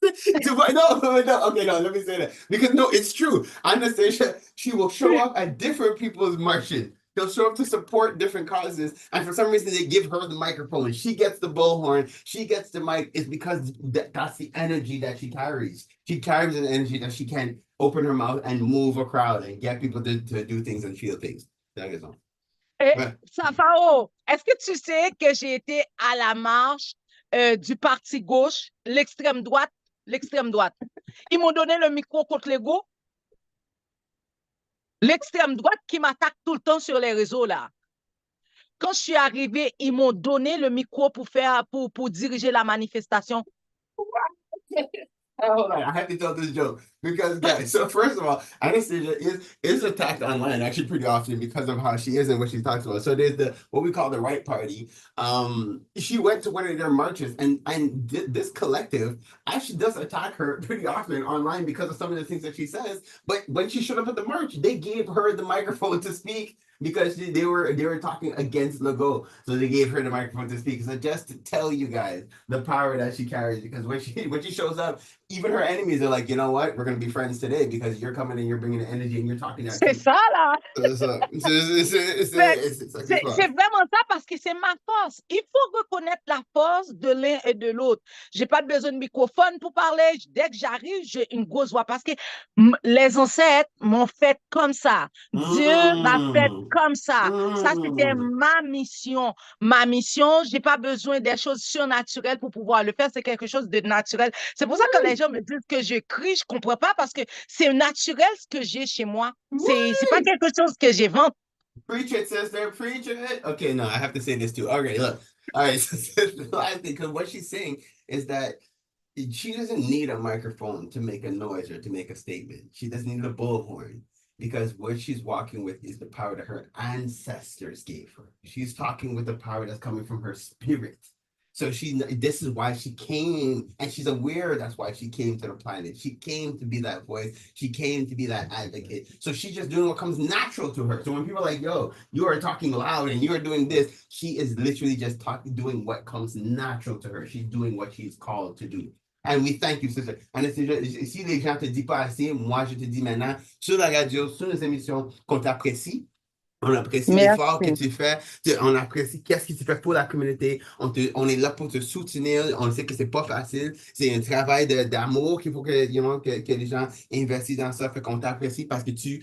No, okay, no, let me say that. Because no, it's true. Anastasia, she will show up at different people's marches. They'll show up to support different causes. And for some reason, they give her the microphone. She gets the bullhorn. She gets the mic. It's because that's the energy that she carries. She carries an energy that she can open her mouth and move a crowd and get people to do things and feel things. That is all. Safao, est-ce que tu sais que j'ai été à la marche du parti gauche, l'extrême droite? Ils m'ont donné le micro contre l'ego. L'extrême droite qui m'attaque tout le temps sur les réseaux là. Quand je suis arrivée, ils m'ont donné le micro pour diriger la manifestation. Hold on, I have to tell this joke because, guys, so first of all, Anastasia is attacked online actually pretty often because of how she is and what she talks about. So there's what we call the right party. She went to one of their marches and this collective actually does attack her pretty often online because of some of the things that she says. But when she showed up at the march, they gave her the microphone to speak because they were talking against Legault, so they gave her the microphone to speak. So just to tell you guys the power that she carries, because when she shows up, even her enemies are like, you know what, we're gonna be friends today because you're coming and you're bringing the energy and you're talking that. C'est ça, là. C'est vraiment ça parce que c'est ma force. Il faut reconnaître la force de l'un et de l'autre. J'ai pas besoin de microphone pour parler. Dès que j'arrive, j'ai une grosse voix parce que les ancêtres m'ont fait comme ça. Dieu m'a fait comme ça. Ça, c'était ma mission. Ma mission, j'ai pas besoin des choses surnaturelles pour pouvoir le faire. C'est quelque chose de naturel. C'est pour ça que les gens me disent que je crie, je comprends pas parce que c'est naturel ce que j'ai chez moi. C'est pas quelque chose que j'invente. Preach it, sister. Preach it. Okay, no, I have to say this too. Okay, look. All right, so the last thing, because what she's saying is that she doesn't need a microphone to make a noise or to make a statement. She doesn't need a bullhorn, because what she's walking with is the power that her ancestors gave her. She's talking with the power that's coming from her spirit. So this is why she came, and she's aware that's why she came to the planet. She came to be that voice. She came to be that advocate. So she's just doing what comes natural to her. So when people are like, yo, you are talking loud and you're doing this, she is literally just doing what comes natural to her. She's doing what she's called to do. And we thank you, sister. Anastasia, si les gens te disent pas assez, moi je te dis maintenant, sur la radio, sur nos émissions, qu'on t'apprécie. On apprécie l'effort que tu fais. On apprécie qu'est-ce que tu fais pour la communauté. On est là pour te soutenir. On sait que c'est pas facile. C'est un travail d'amour qu'il faut que les gens investissent dans ça. Fait qu'on t'apprécie parce que tu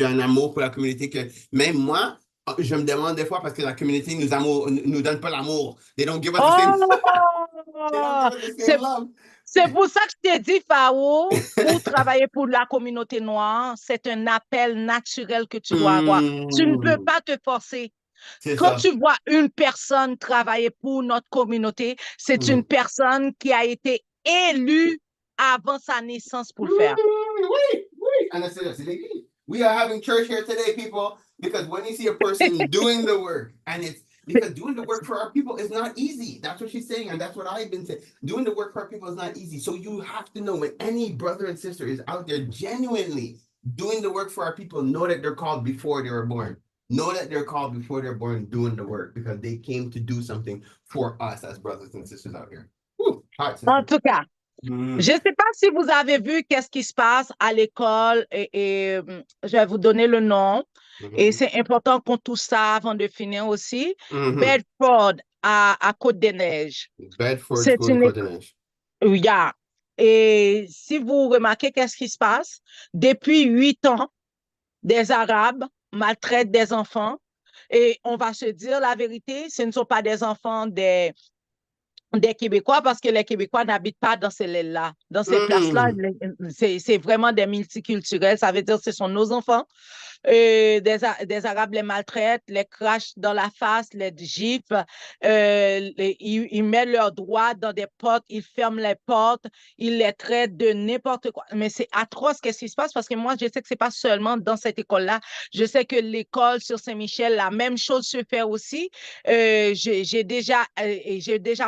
as un amour pour la communauté que même moi, je me demande des fois parce que la communauté nous donne pas l'amour. They don't give us the same, they don't give us the same love. C'est pour ça que je t'ai dit, Fao, pour travailler pour la communauté noire, c'est un appel naturel que tu dois avoir. Tu ne peux pas te forcer. Quand tu vois une personne travailler pour notre communauté, c'est une personne qui a été élue avant sa naissance pour le faire. Oui. Anastasia, c'est l'église. We are having church here today, people, because when you see a person doing the work, and it's because doing the work for our people is not easy. That's what she's saying, and that's what I've been saying. Doing the work for our people is not easy. So you have to know when any brother and sister is out there genuinely doing the work for our people, know that they're called before they were born. Know that they're called before they're born doing the work because they came to do something for us as brothers and sisters out here. En tout cas, je ne sais pas si vous avez vu qu'est-ce qui se passe à l'école et je vais vous donner le nom. Et c'est important qu'on touche ça avant de finir aussi. Bedford à Côte-des-Neiges. Bedford, Côte-des-Neiges. Yeah. Et si vous remarquez qu'est-ce qui se passe, depuis 8 ans, des Arabes maltraitent des enfants. Et on va se dire la vérité, ce ne sont pas des enfants des Québécois parce que les Québécois n'habitent pas dans ces là. Dans ces places-là, c'est vraiment des multiculturels. Ça veut dire que ce sont nos enfants. Des Arabes les maltraitent, les crachent dans la face, les giflent, ils mettent leurs doigts dans des portes, ils ferment les portes, ils les traitent de n'importe quoi. Mais c'est atroce qu'est-ce qui se passe parce que moi, je sais que c'est pas seulement dans cette école-là. Je sais que l'école sur Saint-Michel, la même chose se fait aussi. J'ai déjà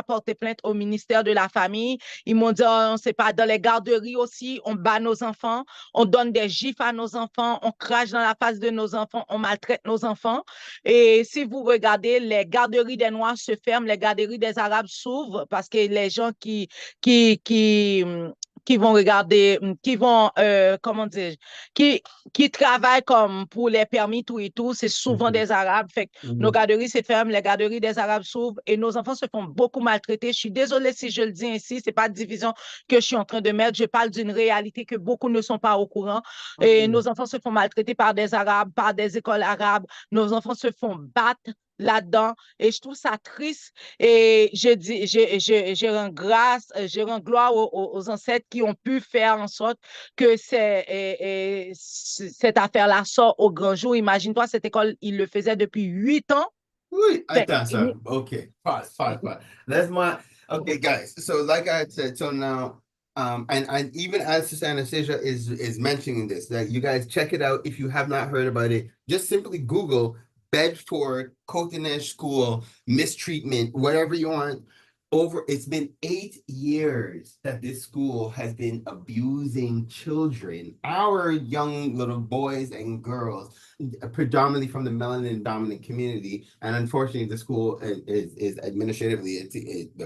porté plainte au ministère de la Famille. Ils m'ont dit, oh, on sait pas, dans les garderies aussi, on bat nos enfants, on donne des gifles à nos enfants, on crache dans la face de nos enfants, on maltraite nos enfants. Et si vous regardez, les garderies des Noirs se ferment, les garderies des Arabes s'ouvrent parce que les gens qui vont regarder, comment dire, qui travaillent comme pour les permis, tout et tout, c'est souvent des Arabes. Fait que nos garderies se ferment, les garderies des Arabes s'ouvrent et nos enfants se font beaucoup maltraiter. Je suis désolée si je le dis ainsi, c'est pas de division que je suis en train de mettre. Je parle d'une réalité que beaucoup ne sont pas au courant. Et nos enfants se font maltraiter par des Arabes, par des écoles arabes. Nos enfants se font battre là-dedans et je trouve ça triste et je rends grâce, je rends gloire aux ancêtres qui ont pu faire en sorte que cette affaire-là sort au grand jour. Imagine-toi, cette école, il le faisait depuis 8 ans. Oui, attends ça. Okay, pause. Okay, guys. So like I said, so now and even as Sister Anastasia is mentioning this, that you guys check it out if you have not heard about it. Just simply Google Bedford Côte-des-Neiges School mistreatment, whatever you want. It's been 8 years that this school has been abusing children, our young little boys and girls, predominantly from the melanin dominant community. And unfortunately, the school is administratively,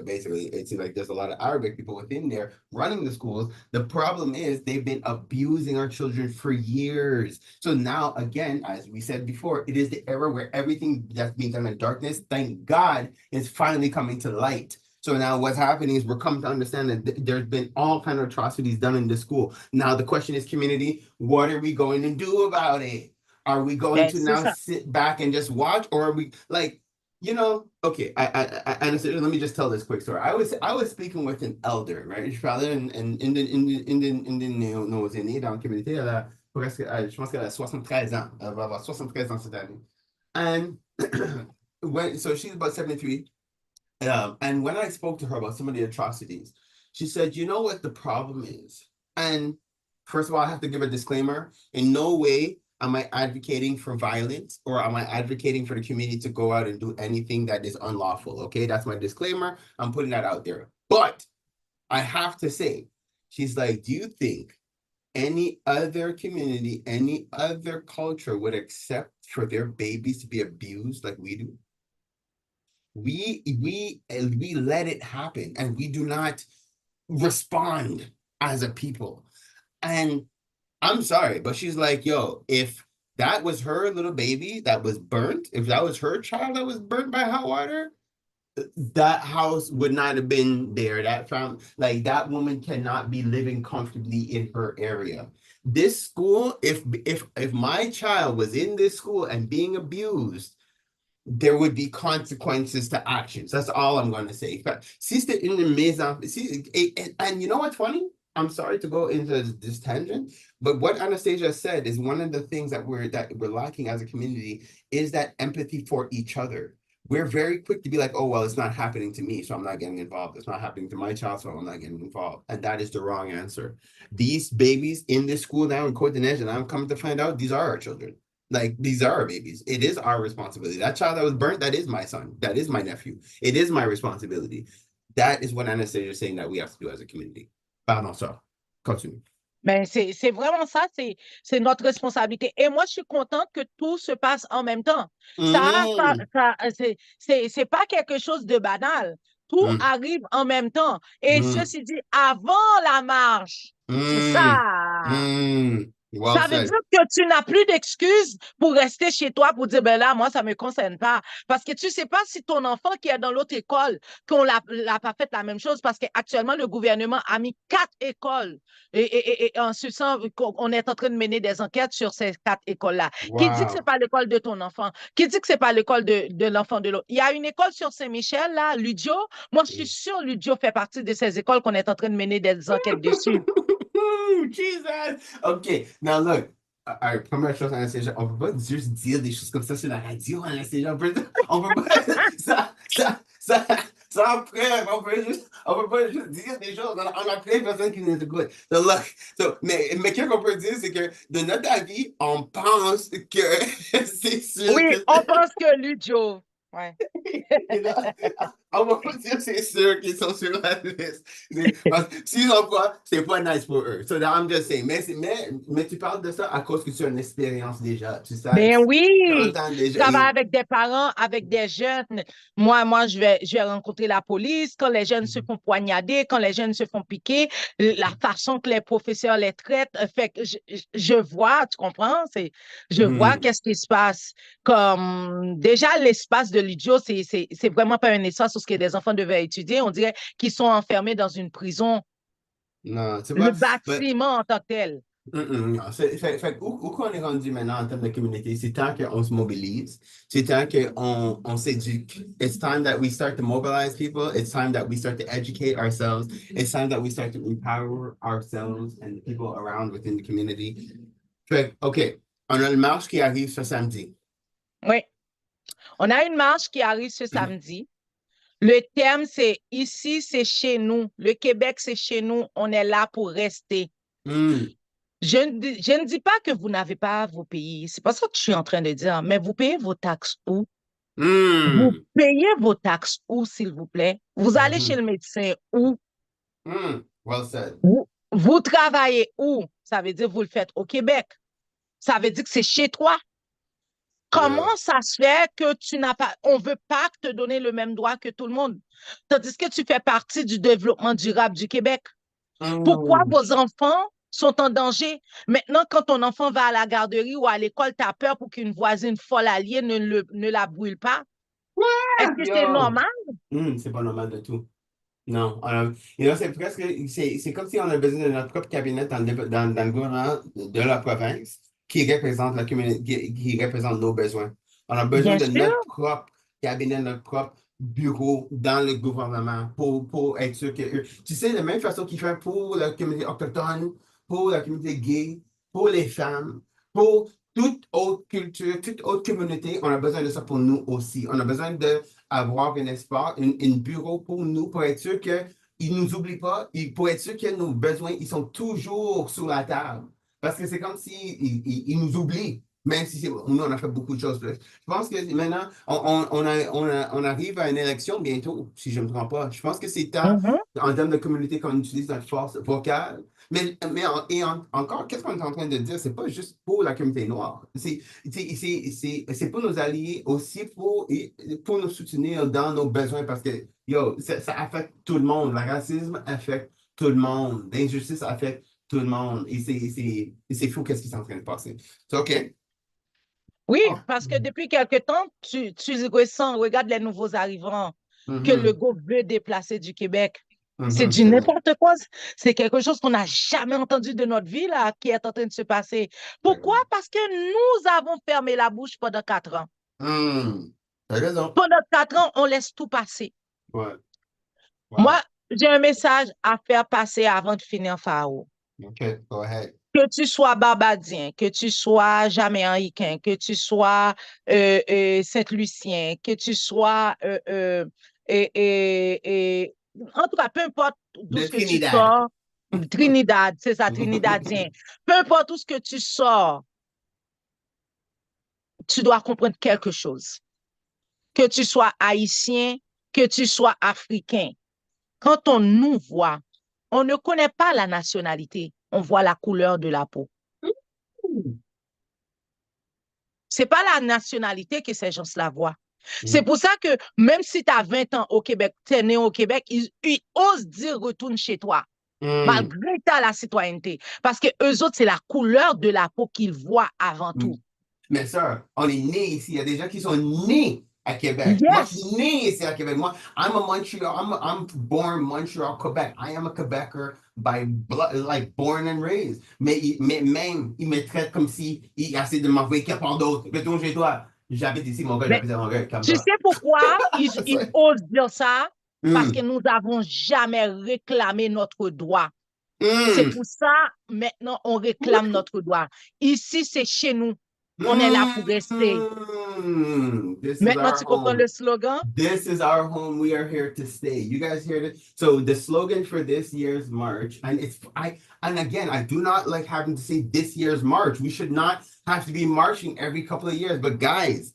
basically, it seems like there's a lot of Arabic people within there running the schools. The problem is they've been abusing our children for years. So now, again, as we said before, it is the era where everything that's being done in darkness, thank God, is finally coming to light. So now what's happening is we're coming to understand that there's been all kind of atrocities done in this school. Now the question is, community, what are we going to do about it? Are we going to now sit back and just watch, or are we like, okay, Anastasia, let me just tell this quick story. I was speaking with an elder, right? Je parlais une néo-zénée dans la communauté, elle a presque, je pense qu'elle a 73 ans. Elle va avoir 73 ans cette année. And so she's about 73. And when I spoke to her about some of the atrocities, she said, you know what the problem is? And first of all, I have to give a disclaimer. In no way am I advocating for violence, or am I advocating for the community to go out and do anything that is unlawful, okay? That's my disclaimer. I'm putting that out there. But I have to say, she's like, do you think any other community, any other culture would accept for their babies to be abused like we do? We let it happen, and we do not respond as a people. And I'm sorry, but she's like, yo, if that was her little baby that was burnt, if that was her child that was burnt by hot water, that house would not have been there. That woman cannot be living comfortably in her area. This school, if my child was in this school and being abused, there would be consequences to actions. That's all I'm going to say. Si c'était une maison, and you know what's funny? I'm sorry to go into this tangent, but what Anastasia said is one of the things that we're lacking as a community is that empathy for each other. We're very quick to be like, oh, well, it's not happening to me, so I'm not getting involved. It's not happening to my child, so I'm not getting involved. And that is the wrong answer. These babies in this school now in Côte d'Ivoire, and I'm coming to find out, these are our children. Like, these are our babies. It is our responsibility. That child that was burnt, that is my son. That is my nephew. It is my responsibility. That is what Anastasia is saying that we have to do as a community. Pardon, ça. Continue. Ben, c'est vraiment ça, c'est notre responsabilité. Et moi, je suis contente que tout se passe en même temps. C'est pas quelque chose de banal. Tout arrive en même temps. Et ceci dit, avant la marche, c'est ça. Well ça veut dire que tu n'as plus d'excuses pour rester chez toi pour dire, ben là, moi, ça me concerne pas. Parce que tu sais pas si ton enfant qui est dans l'autre école, qu'on l'a pas fait la même chose, parce qu'actuellement, le gouvernement a mis 4 écoles. Et en ce sens, on est en train de mener des enquêtes sur ces 4 écoles-là. Wow. Qui dit que c'est pas l'école de ton enfant? Qui dit que c'est pas l'école de l'enfant de l'autre? Il y a une école sur Saint-Michel, là, Ludio. Moi, je suis sûre que Ludio fait partie de ces écoles qu'on est en train de mener des enquêtes dessus. Jesus! OK, now look. Première chose, Anastasia, on peut pas juste dire des choses comme ça sur la radio, Anastasia. On peut pas ça après, on peut pas juste dire des choses. On a plein de personnes qui nous écoutent. So, look, mais qu'est-ce qu'on peut dire, c'est que de notre avis, on pense que c'est sûr. Oui, on pense que Ludio. Ouais. On va pas dire c'est sûr qu'ils sont sur la liste. S'ils n'ont pas, c'est pas nice pour eux. So I'm just saying. Mais tu parles de ça à cause que tu as une expérience déjà. Tu sais. Ben oui. Je travaille avec des parents, avec des jeunes. Moi, je vais rencontrer la police quand les jeunes se font poignarder, quand les jeunes se font piquer, la façon que les professeurs les traitent. Fait que je vois, tu comprends? Je vois qu'est-ce qui se passe. Comme déjà l'espace de l'idiot, c'est vraiment pas un espace où des enfants devaient étudier. On dirait qu'ils sont enfermés dans une prison. Non, c'est pas... Le bâtiment en tant que tel. Fait où qu'on est rendu maintenant en termes de communauté? C'est temps qu'on se mobilise. C'est temps qu'on s'éduque. It's time that we start to mobilize people. It's time that we start to educate ourselves. It's time that we start to empower ourselves and the people around within the community. Fait OK, on a une marche qui arrive ce samedi. Oui. On a une marche qui arrive ce samedi. Le thème, c'est ici, c'est chez nous. Le Québec, c'est chez nous. On est là pour rester. Je ne dis pas que vous n'avez pas vos pays. C'est pas ça que je suis en train de dire. Mais vous payez vos taxes où? Vous Hmm. payez vos taxes où, s'il vous plaît? Vous allez chez le médecin où? Well said. Vous travaillez où? Ça veut dire que vous le faites au Québec. Ça veut dire que c'est chez toi. Comment Yeah. ça se fait que tu n'as pas, on veut pas te donner le même droit que tout le monde? Tandis que tu fais partie du développement durable du Québec. Pourquoi Hmm. vos enfants sont en danger? Maintenant, quand ton enfant va à la garderie ou à l'école, tu as peur pour qu'une voisine folle alliée ne la brûle pas? Est-ce que c'est Yo. normal? C'est pas normal de tout. Non, c'est presque, c'est comme si on a besoin de notre propre cabinet dans le gouvernement de la province qui représente la communauté, qui représente nos besoins. On a besoin Bien de sûr. notre propre cabinet, notre propre bureau dans le gouvernement pour être sûr que, tu sais, de la même façon qu'ils font pour la communauté autochtone, pour la communauté gay, pour les femmes, pour toute autre culture, toute autre communauté, on a besoin de ça pour nous aussi. On a besoin d'avoir un espace, un bureau pour nous, pour être sûr qu'ils ne nous oublient pas, pour être sûr que nos besoins, ils sont toujours sur la table. Parce que c'est comme s'ils ils nous oublient, même si nous, on a fait beaucoup de choses. Je pense que maintenant, on arrive à une élection bientôt, si je ne me trompe pas. Je pense que c'est temps, Mhm. en termes de communauté, qu'on utilise notre force vocale. Encore, qu'est-ce qu'on est en train de dire? C'est pas juste pour la communauté noire. C'est pour nos alliés aussi pour nous soutenir dans nos besoins parce que, yo, ça affecte tout le monde. Le racisme affecte tout le monde. L'injustice affecte tout le monde. C'est fou qu'est-ce qui est en train de passer. C'est OK? Oui, Oh. parce que depuis quelque temps, tu ressens, regarde les nouveaux arrivants que le Mhm. gouvernement veut déplacer du Québec. C'est Mhm, du c'est vrai. n'importe quoi. C'est quelque chose qu'on n'a jamais entendu de notre vie, là, qui est en train de se passer. C'est Pourquoi? vrai. Parce que nous avons fermé la bouche pendant 4 ans. T'as raison. Pendant 4 ans, on laisse tout passer. Ouais. Moi, Wow. j'ai un message à faire passer avant de finir Faro. OK, go ahead. Que tu sois barbadien, que tu sois jamaïcain, que tu sois Saint-Lucien, que tu sois en tout cas, peu importe d'où De ce que tu Trinidad. sors, Trinidad, c'est ça, Trinidadien. Peu importe où ce que tu sors, tu dois comprendre quelque chose. Que tu sois haïtien, que tu sois africain. Quand on nous voit, on ne connaît pas la nationalité, on voit la couleur de la peau. C'est pas la nationalité que ces gens-là voient. C'est pour ça que même si tu as 20 ans au Québec, tu es né au Québec, ils osent dire retourne chez toi, malgré ta la citoyenneté. Parce que eux autres, c'est la couleur de la peau qu'ils voient avant tout. Mais ça, on est né ici. Il y a des gens qui sont nés à Québec. Moi, je Yes! suis né ici à Québec. Moi, I'm a Montreal. I'm born Montreal, Quebec. I am a Quebecer by blood, like born and raised. Mais même, ils me traitent comme si ils essaient de m'envoyer quelque part d'autre. Retourne chez toi. J'habite ici, mon gars, Mais j'habite à mon gars. tu sais pourquoi ils osent dire ça? Parce que Mm. nous n'avons jamais réclamé notre droit. C'est Mm. pour ça, maintenant, on réclame notre droit. Ici, c'est chez nous. On est là pour rester. This is Maintenant, our tu comprends home. le slogan? This is our home. We are here to stay. You guys hear this? So the slogan for this year's march, and again, I do not like having to say this year's march. We should not have to be marching every couple of years. But guys,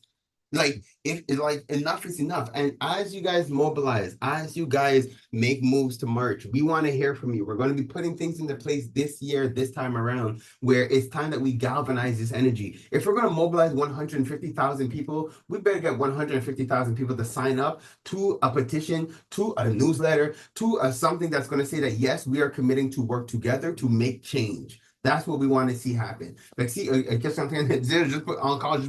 if enough is enough. And as you guys mobilize, as you guys make moves to march, we want to hear from you. We're going to be putting things into place this year, this time around, where it's time that we galvanize this energy. If we're going to mobilize 150,000 people, we better get 150,000 people to sign up to a petition, to a newsletter, to something that's going to say that, yes, we are committing to work together to make change. That's what we want to see happen. Like, si, qu'est-ce que je suis en train de dire, juste pour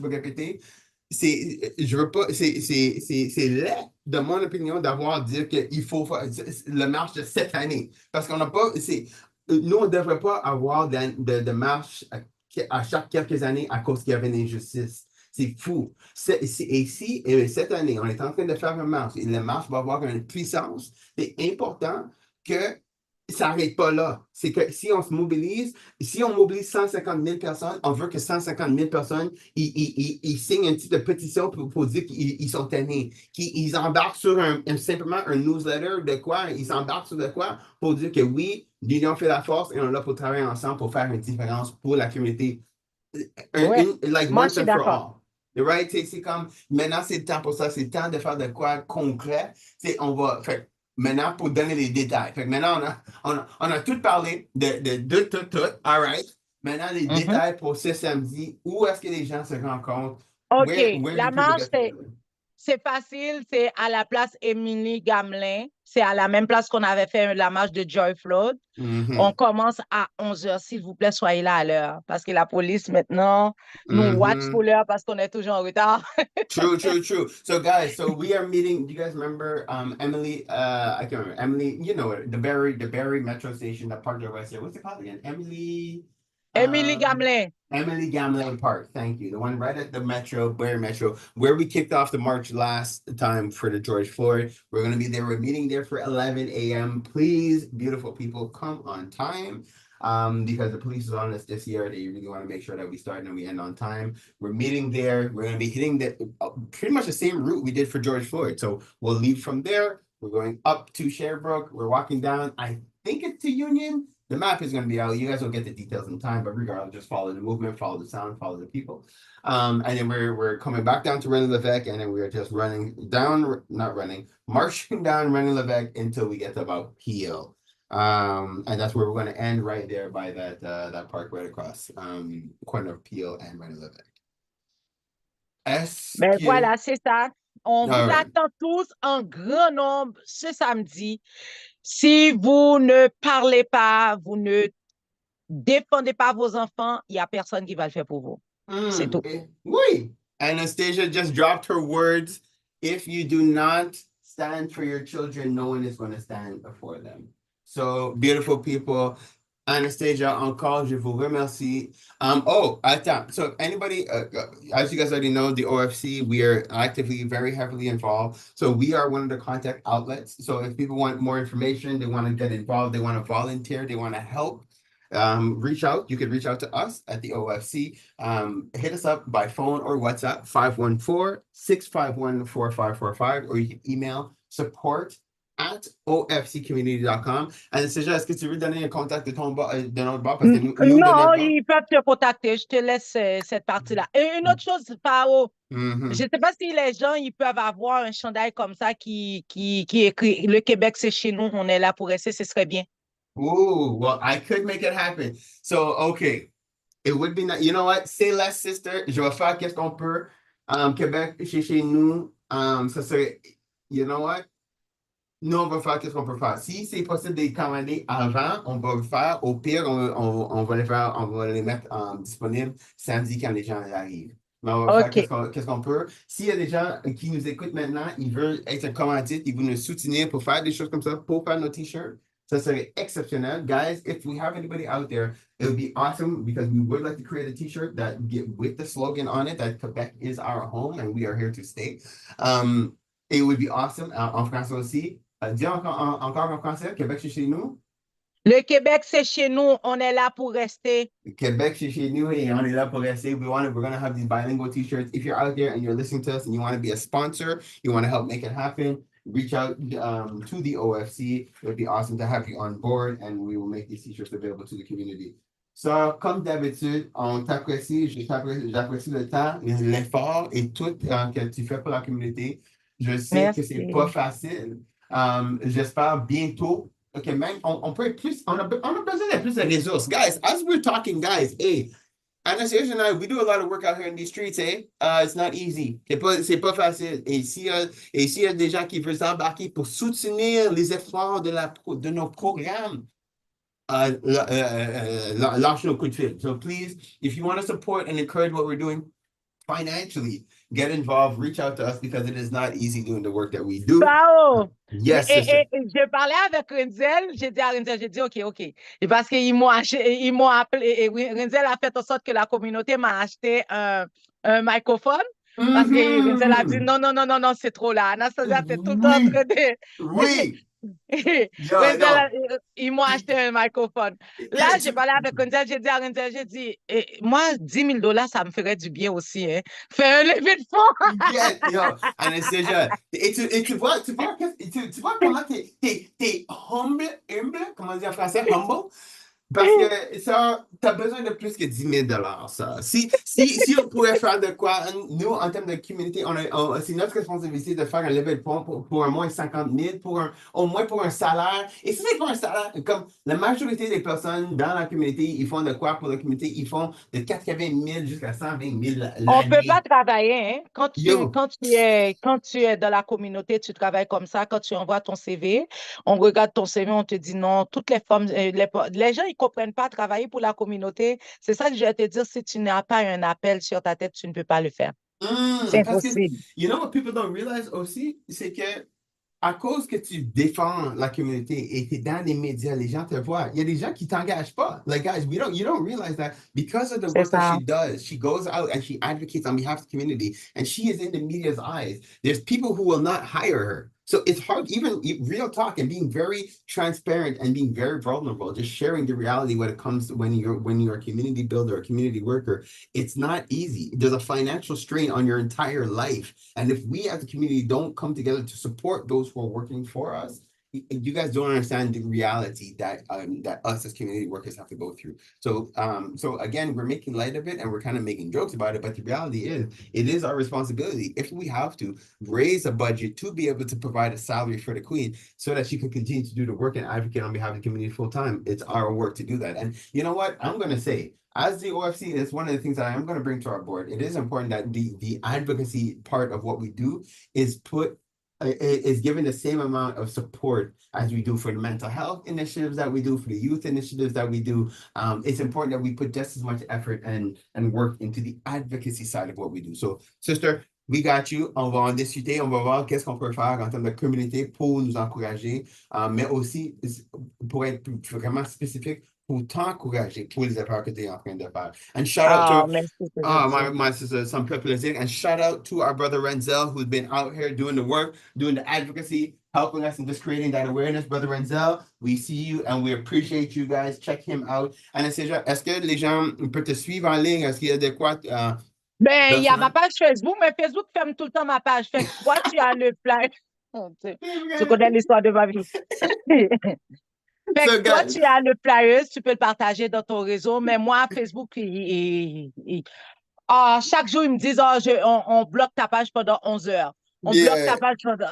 répéter, je veux pas, c'est laid, de mon opinion, d'avoir dire qu'il faut faire le marche de cette année. Parce qu'on n'a pas, nous, on ne devrait pas avoir de marche à chaque quelques années à cause qu'il y avait une injustice. C'est fou. Et si cette année, on est en train de faire une marche, et la marche va avoir une puissance, c'est important que ça n'arrête pas là. C'est que si on se mobilise, si on mobilise 150 000 personnes, on veut que 150 000 personnes, ils signent une petite pétition pour dire qu'ils sont tannés, qu'ils embarquent sur simplement un newsletter de quoi, ils s'embarquent sur de quoi pour dire que oui, l'union fait la force et on est là pour travailler ensemble pour faire une différence pour la communauté. Ouais. Like Moi, je once suis and for d'accord. all. The right, c'est comme, maintenant, c'est le temps pour ça, c'est le temps de faire de quoi concret. On va, fait maintenant, pour donner les détails. Fait que maintenant, on a tout parlé de tout, all right. Maintenant, les détails pour ce samedi, où est-ce que les gens se rencontrent? OK, Where la do people marche, get together? c'est facile, c'est à la place Émilie Gamelin. C'est à la même place qu'on avait fait la marche de Joy Floyd. On commence à 11h, s'il vous plaît, soyez là à l'heure. Parce que la police, maintenant, nous watch pour l'heure parce qu'on est toujours en retard. True. So guys, we are meeting. Do you guys remember Emily? I can't remember. Emily, you know it, the Barry Metro Station, that Park West here. What's it called again? Émilie Gamelin. Emily Gamelin Park. Thank you. The one right at the Metro, Barry Metro, where we kicked off the march last time for the George Floyd. We're going to be there. We're meeting there for 11 a.m. Please, beautiful people, come on time. Because the police is on us this year. They really want to make sure that we start and we end on time. We're meeting there. We're going to be hitting pretty much the same route we did for George Floyd. So we'll leave from there. We're going up to Sherbrooke. We're walking down. I think it's to Union. The map is going to be out. You guys will get the details in time, but regardless, just follow the movement, follow the sound, follow the people. And then we're coming back down to René Lévesque, and then we're just marching down René Lévesque until we get to about Peel. And that's where we're going to end right there by that park right across corner of Peel and René Lévesque. Mais voilà, c'est ça. On vous attend tous en grand nombre ce samedi. Si vous ne parlez pas, vous ne défendez pas vos enfants, il n'y a personne qui va le faire pour vous. C'est tout. Oui. Anastasia just dropped her words. If you do not stand for your children, no one is going to stand for them. So, beautiful people, Anastasia, encore, je vous remercie. Attends. So, anybody, as you guys already know, the OFC, we are actively, very heavily involved. So, we are one of the contact outlets. So, if people want more information, they want to get involved, they want to volunteer, they want to help, reach out. You can reach out to us at the OFC. Hit us up by phone or WhatsApp, 514-651-4545, or you can email support@ofccommunity.com. Anastasia, est-ce que tu veux donner un contact de notre bar? Parce que non, ils peuvent te contacter. Je te laisse cette partie-là. Et une autre chose, Pao, je ne sais pas si les gens ils peuvent avoir un chandail comme ça qui écrit « Le Québec, c'est chez nous, on est là pour rester », ce serait bien. Ooh, well, I could make it happen. So, okay. It would be nice. You know what? Say less, sister. Je vais faire qu'est-ce qu'on peut. Québec, c'est chez nous. Ça serait, you know what? Nous, on va faire qu'est-ce qu'on peut faire. Si c'est possible de les commander avant, on va le faire. Au pire, on va les faire, on va les mettre disponibles samedi quand les gens arrivent. Mais on va faire qu'est-ce qu'on peut. S'il y a des gens qui nous écoutent maintenant, ils veulent être un commandite, ils veulent nous soutenir pour faire des choses comme ça, pour faire nos t-shirts, ça serait exceptionnel. Guys, if we have anybody out there, it would be awesome because we would like to create a t-shirt that get with the slogan on it that Quebec is our home and we are here to stay. It would be awesome. En français aussi. Dis encore en français, Québec, c'est chez nous. Le Québec, c'est chez nous, on est là pour rester. Québec, c'est chez nous et on est là pour rester. We're going to have these bilingual t-shirts. If you're out there and you're listening to us and you want to be a sponsor, you want to help make it happen, reach out to the OFC. It would be awesome to have you on board and we will make these t-shirts available to the community. So, comme d'habitude, on t'apprécie, j'apprécie le temps, l'effort et tout que tu fais pour la communauté. Je sais que c'est pas facile. J'espère bientôt que même on peut être plus, on a besoin de plus de ressources. Guys, as we're talking, guys, hey, Anastasia and I, we do a lot of work out here in these streets, eh? It's not easy. C'est pas facile. Et s'il y a des gens qui veulent s'embarquer pour soutenir les efforts de nos programmes, lâche nos coups de fil. So please, if you want to support and encourage what we're doing financially, get involved, reach out to us because it is not easy doing the work that we do. Pao, yes, je parlais avec Renzel, j'ai dit à Renzel, OK. Et parce qu'ils m'ont appelé, et Renzel a fait en sorte que la communauté m'a acheté un microphone. Parce que Renzel a dit non, c'est trop là. Anastasia, t'es tout le temps en train de... Oui. Ils m'ont acheté un microphone. Là, j'ai parlé avec Renzel, j'ai dit à Renzel, moi, $10,000, ça me ferait du bien aussi. Hein. Fais un levée de fonds. Anastasia, et tu vois comment t'es humble, comment dire en français, humble? Parce que ça, t'as besoin de plus que 10 000 $, ça. Si on pouvait faire de quoi, nous, en termes de communauté, c'est notre responsabilité de faire un level de pont pour un moins 50 000, au moins pour un salaire. Et si c'est pour un salaire, comme la majorité des personnes dans la communauté, ils font de quoi pour la communauté? Ils font de 80 000 jusqu'à 120 000 On peut pas l'année. travailler, hein. Yo, Quand tu es dans la communauté, tu travailles comme ça. Quand tu envoies ton CV, on regarde ton CV, on te dit non. Toutes les femmes, les gens, ils comprennent pas travailler pour la communauté. C'est ça que je vais te dire. Si tu n'as pas un appel sur ta tête, tu ne peux pas le faire. C'est parce que, impossible. you know what people don't realize aussi, c'est que à cause que tu défends la communauté et tu es dans les médias, les gens te voient. Il y a des gens qui t'engagent pas. Like, guys, you don't realize that because of the C'est work that ça. she does, she goes out and she advocates on behalf of the community, and she is in the media's eyes. There's people who will not hire her. So it's hard, even real talk and being very transparent and being very vulnerable, just sharing the reality when it comes to when you're a community builder, a community worker. It's not easy. There's a financial strain on your entire life. And if we as a community don't come together to support those who are working for us, you guys don't understand the reality that us as community workers have to go through. So again, we're making light of it and we're kind of making jokes about it, but the reality is, it is our responsibility, if we have to, raise a budget to be able to provide a salary for the queen so that she can continue to do the work and advocate on behalf of the community full time. It's our work to do that. And you know what? I'm going to say, as the OFC, it's one of the things that I'm going to bring to our board. It is important that the advocacy part of what we do is given the same amount of support as we do for the mental health initiatives that we do, for the youth initiatives that we do. It's important that we put just as much effort and work into the advocacy side of what we do. So, sister, we got you. On va en discuter. On va voir qu'est-ce qu'on peut faire en termes de communauté pour nous encourager, mais aussi pour être vraiment spécifique, pour t'encourager pour les efforts que tu es en train de faire. And shout out Ah, to merci, c'est gentil. my sister, some people are saying, and shout out to our brother Renzel, who's been out here doing the work, doing the advocacy, helping us and just creating that awareness. Brother Renzel, we see you and we appreciate you guys. Check him out. Anastasia, est-ce que les gens peuvent te suivre en ligne? Est-ce qu'il y a de quoi Ben, il y a ma personnel? page Facebook, mais Facebook ferme tout le temps ma page. Fait que toi, tu as le flyer. Tu connais l'histoire de ma vie. Fait So, que toi, guys, tu as le flyer, tu peux le partager dans ton réseau, mais moi, Facebook, chaque jour, ils me disent, on bloque ta page pendant 11 heures. On bloque yeah, ta page pendant...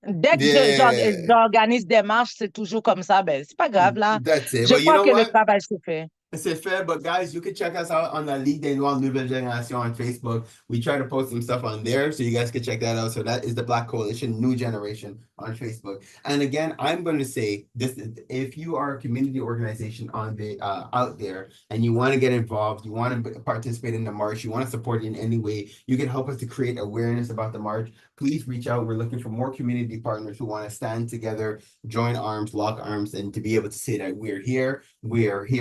Dès que yeah, j'organise des marches, c'est toujours comme ça. Ben, c'est pas grave, là. that's it. Je But you crois know que le what? travail se fait. C'est fair, but guys, you can check us out on the Ligue des Noirs Nouvelle Génération on Facebook. We try to post some stuff on there, so you guys can check that out. So that is the Black Coalition New Generation on Facebook. And again, I'm going to say this: if you are a community organization on the out there and you want to get involved, you want to participate in the march, you want to support it in any way, you can help us to create awareness about the march. Please reach out. We're looking for more community partners who want to stand together, join arms, lock arms, and to be able to say that we're here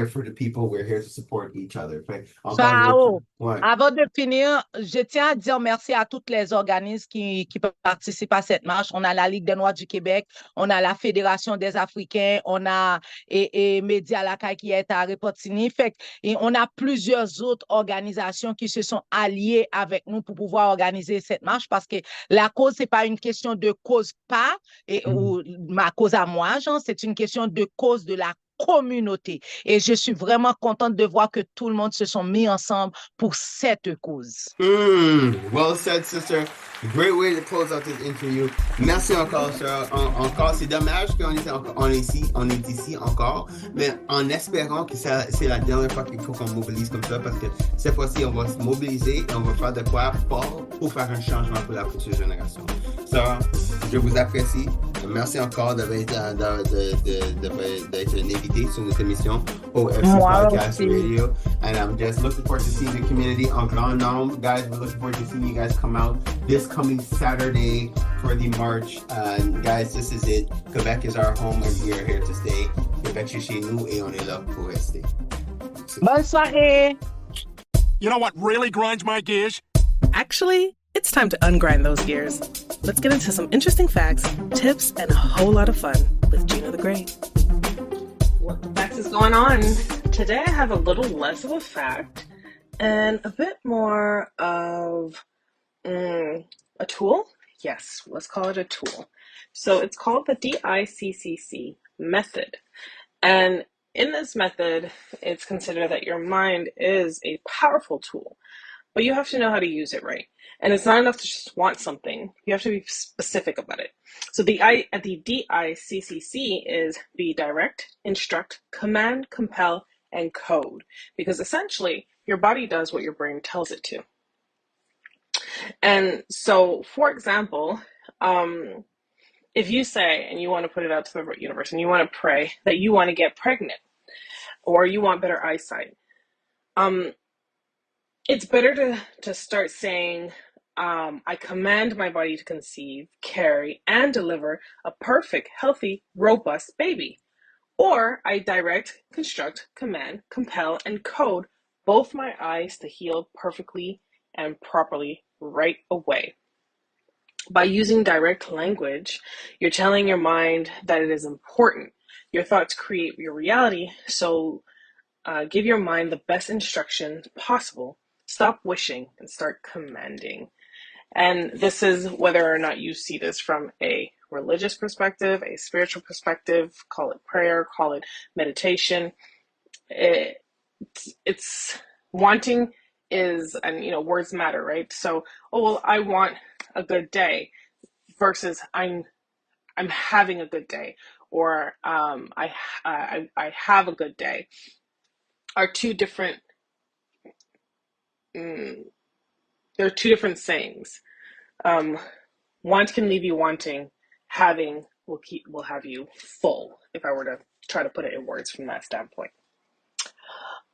for the people, we're here to support each other. Ciao. Ouais. Avant de finir, je tiens à dire merci à tous les organismes qui participent à cette marche. On a la Ligue des Noirs du Québec, on a la Fédération des Africains, on a Média Lacaille qui est à Repentigny. Et on a plusieurs autres organisations qui se sont alliées avec nous pour pouvoir organiser cette marche parce que la cause, c'est pas une question de cause pas, ou ma cause à moi, genre, c'est une question de cause de la communauté. Et je suis vraiment contente de voir que tout le monde se sont mis ensemble pour cette cause. Well said, sister. Great way to close out this interview. Merci encore, Sarah. Encore, c'est dommage on est ici encore, mais en espérant que c'est la dernière fois qu'il faut qu'on mobilise comme ça, parce que cette fois-ci, on va se mobiliser et on va faire de quoi fort pour faire un changement pour la future génération. Sarah, je vous apprécie. Merci encore d'être une invitée sur notre émission OFC Podcast Radio. And I'm just looking forward to seeing the community en grand nombre. Guys, we're looking forward to seeing you guys come out this coming Saturday for the march. And guys, this is it. Quebec is our home and we are here to stay. Québec, c'est chez nous et on est là pour rester. Bonne soirée. You know what really grinds my gears? Actually, it's time to ungrind those gears. Let's get into some interesting facts, tips, and a whole lot of fun with Gina the Great. What the facts is going on? Today I have a little less of a fact and a bit more of a tool. Yes, let's call it a tool. So it's called the DICCC method. And In this method, it's considered that your mind is a powerful tool, but you have to know how to use it right. And it's not enough to just want something. You have to be specific about it. So the I at the DICCC is be direct, instruct, command, compel, and code. Because essentially, your body does what your brain tells it to. And so, for example, if you say, and you want to put it out to the universe, and you want to pray that you want to get pregnant, or you want better eyesight, it's better to start saying, I command my body to conceive, carry, and deliver a perfect, healthy, robust baby. Or I direct, construct, command, compel, and code both my eyes to heal perfectly and properly right away. By using direct language, you're telling your mind that it is important. Your thoughts create your reality, so give your mind the best instructions possible. Stop wishing and start commanding. And this is whether or not you see this from a religious perspective, a spiritual perspective, call it prayer, call it meditation. It's wanting is, and words matter, right? So, I want a good day versus I'm having a good day, or I have a good day are two different. There are two different sayings. Want can leave you wanting. Having will have you full. If I were to try to put it in words from that standpoint.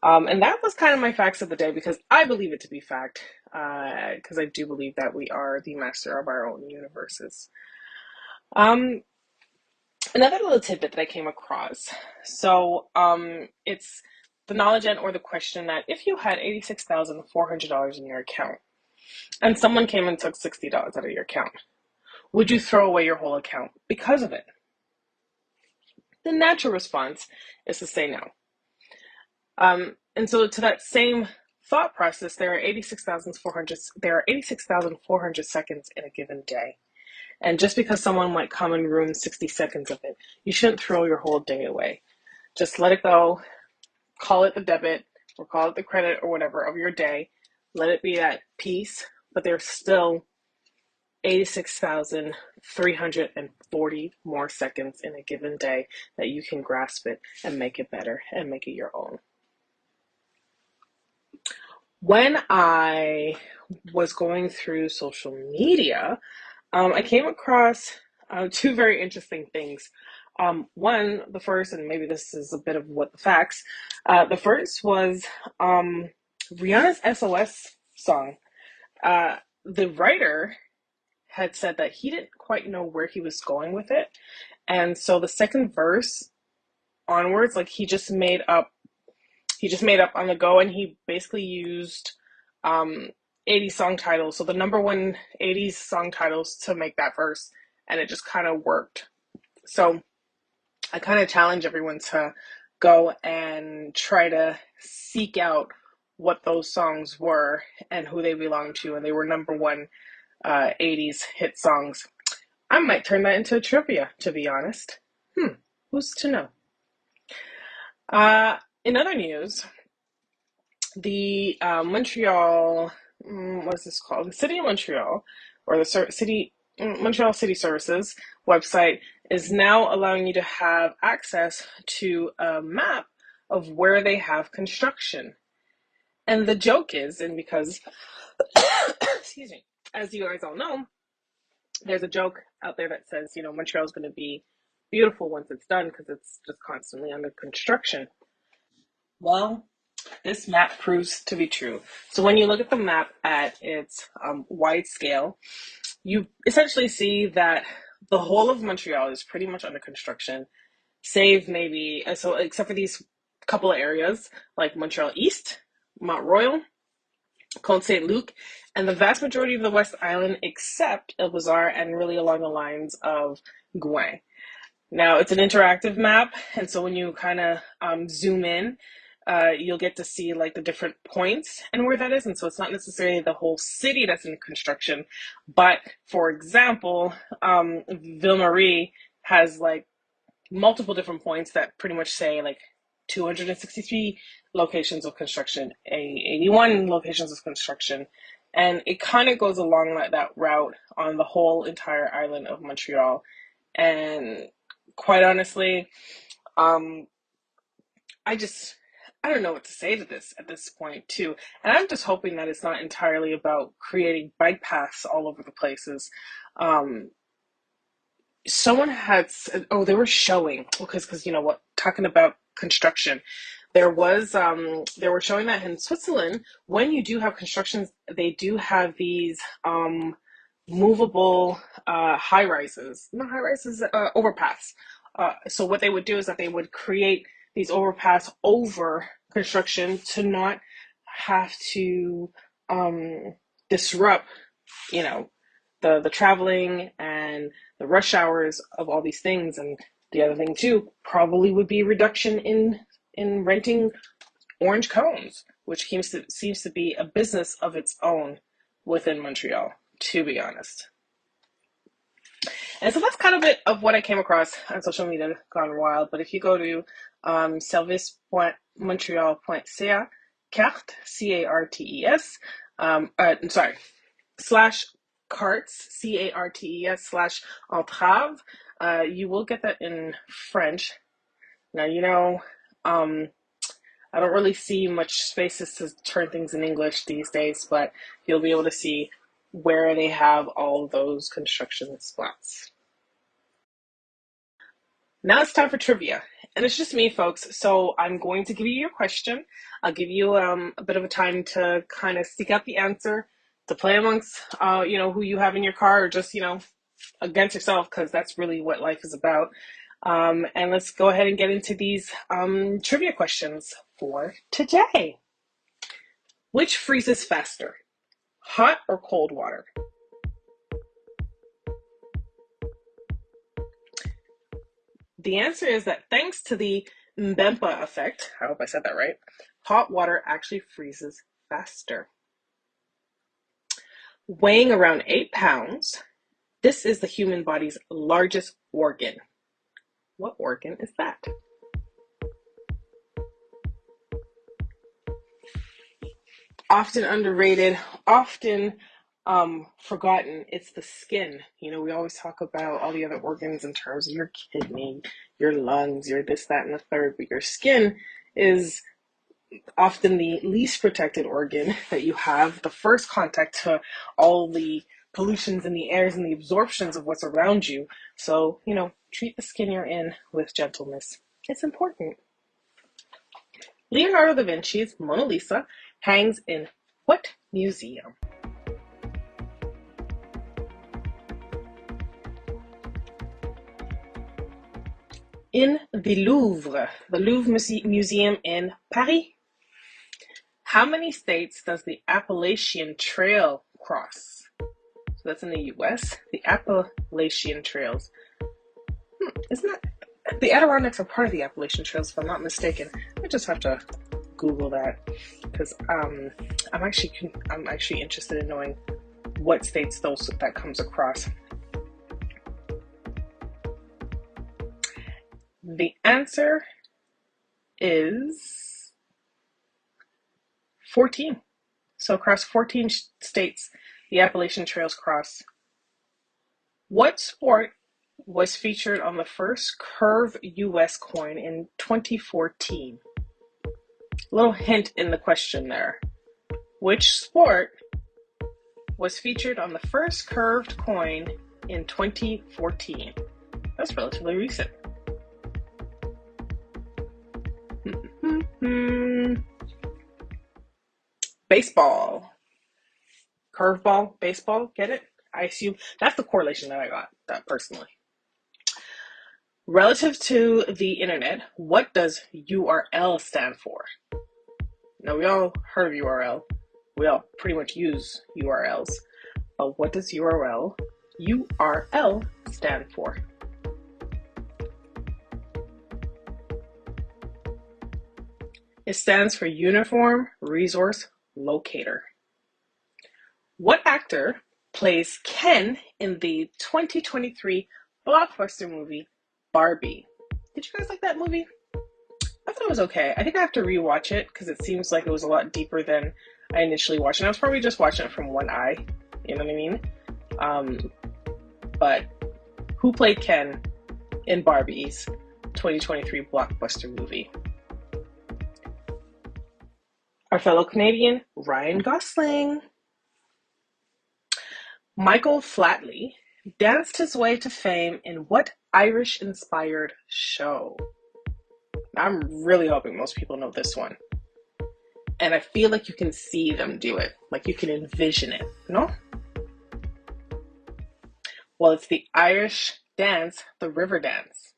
And that was kind of my facts of the day, because I believe it to be fact. Because I do believe that we are the master of our own universes. Another little tidbit that I came across. So it's the knowledge or the question that if you had $86,400 in your account and someone came and took $60 out of your account, would you throw away your whole account because of it? The natural response is to say no. And so to that same thought process, there are 86,400 seconds in a given day. And just because someone might come and ruin 60 seconds of it, you shouldn't throw your whole day away. Just let it go, call it the debit, or call it the credit, or whatever, of your day. Let it be at peace, but there's still 86,340 more seconds in a given day that you can grasp it and make it better and make it your own. When I was going through social media, I came across two very interesting things. The first, and maybe this is a bit of what the facts, the first was Rihanna's SOS song. The writer had said that he didn't quite know where he was going with it. And so the second verse onwards, like he just made up on the go, and he basically used 80 song titles. So the number one 80s song titles to make that verse, and it just kind of worked. So I kind of challenge everyone to go and try to seek out what those songs were and who they belonged to, and they were number one 80s hit songs. I might turn that into a trivia, to be honest. Who's to know? In other news, the Montreal, what is this called? The City of Montreal, or the Montreal City Services website is now allowing you to have access to a map of where they have construction. And the joke is, and because, excuse me, as you guys all know, there's a joke out there that says, Montreal is going to be beautiful once it's done because it's just constantly under construction. Well, this map proves to be true. So when you look at the map at its wide scale, you essentially see that the whole of Montreal is pretty much under construction, save maybe, except for these couple of areas like Montreal East, Mont Royal, Côte Saint-Luc, and the vast majority of the West Island except El Bazar and really along the lines of Gouin. Now, it's an interactive map, and so when you kind of zoom in, you'll get to see like the different points and where that is. And so it's not necessarily the whole city that's in construction, but for example, Ville Marie has like multiple different points that pretty much say like 263 locations of construction, 81 locations of construction, and it kind of goes along that route on the whole entire island of Montreal. And quite honestly, I don't know what to say to this at this point too. And I'm just hoping that it's not entirely about creating bike paths all over the places. Someone had said, they were showing, because you know what, talking about construction, they were showing that in Switzerland, when you do have constructions, they do have these movable overpaths. So what they would do is that they would create these overpaths over construction to not have to disrupt, the traveling and the rush hours of all these things. And the other thing too probably would be a reduction in renting orange cones, which seems to be a business of its own within Montreal, to be honest. And so that's kind of it of what I came across on social media gone wild. But if you go to service.montreal.ca, carte, C-A-R-T-E-S, /cartes, C-A-R-T-E-S /entrave, you will get that in French. Now, I don't really see much spaces to turn things in English these days, but you'll be able to see where they have all those construction spots. Now it's time for trivia, and it's just me, folks, so I'm going to give you your question. I'll give you a bit of a time to kind of seek out the answer, to play amongst, who you have in your car, or just, against yourself, because that's really what life is about. And let's go ahead and get into these trivia questions for today. Which freezes faster, hot or cold water? The answer is that thanks to the Mbempa effect, I hope I said that right, hot water actually freezes faster. Weighing around 8 pounds, this is the human body's largest organ. What organ is that? Often underrated, often forgotten, it's the skin. We always talk about all the other organs in terms of your kidney, your lungs, your this, that, and the third, but your skin is often the least protected organ that you have, the first contact to all the pollutions in the airs and the absorptions of what's around you. So, treat the skin you're in with gentleness. It's important. Leonardo da Vinci's Mona Lisa hangs in what museum? In the Louvre Museum in Paris. How many states does the Appalachian Trail cross? So that's in the U.S., the Appalachian Trails. Isn't that, the Adirondacks are part of the Appalachian Trails, if I'm not mistaken. I just have to Google that, because I'm actually interested in knowing what states that comes across. The answer is 14. So across 14 states, the Appalachian Trails cross. What sport was featured on the first curved U.S. coin in 2014? A little hint in the question there. Which sport was featured on the first curved coin in 2014? That's relatively recent. Baseball. Curveball, baseball, get it? I assume that's the correlation that I got, that personally. Relative to the internet, what does URL stand for? Now, we all heard of URL. We all pretty much use URLs. But what does URL stand for? It stands for Uniform Resource Locator. What actor plays Ken in the 2023 blockbuster movie Barbie? Did you guys like that movie? I thought it was okay. I think I have to rewatch it because it seems like it was a lot deeper than I initially watched. And I was probably just watching it from one eye. You know what I mean? But who played Ken in Barbie's 2023 blockbuster movie? Our fellow Canadian, Ryan Gosling. Michael Flatley danced his way to fame in what Irish-inspired show? I'm really hoping most people know this one. And I feel like you can see them do it. Like you can envision it, no? Well, it's the Irish dance, the River Dance.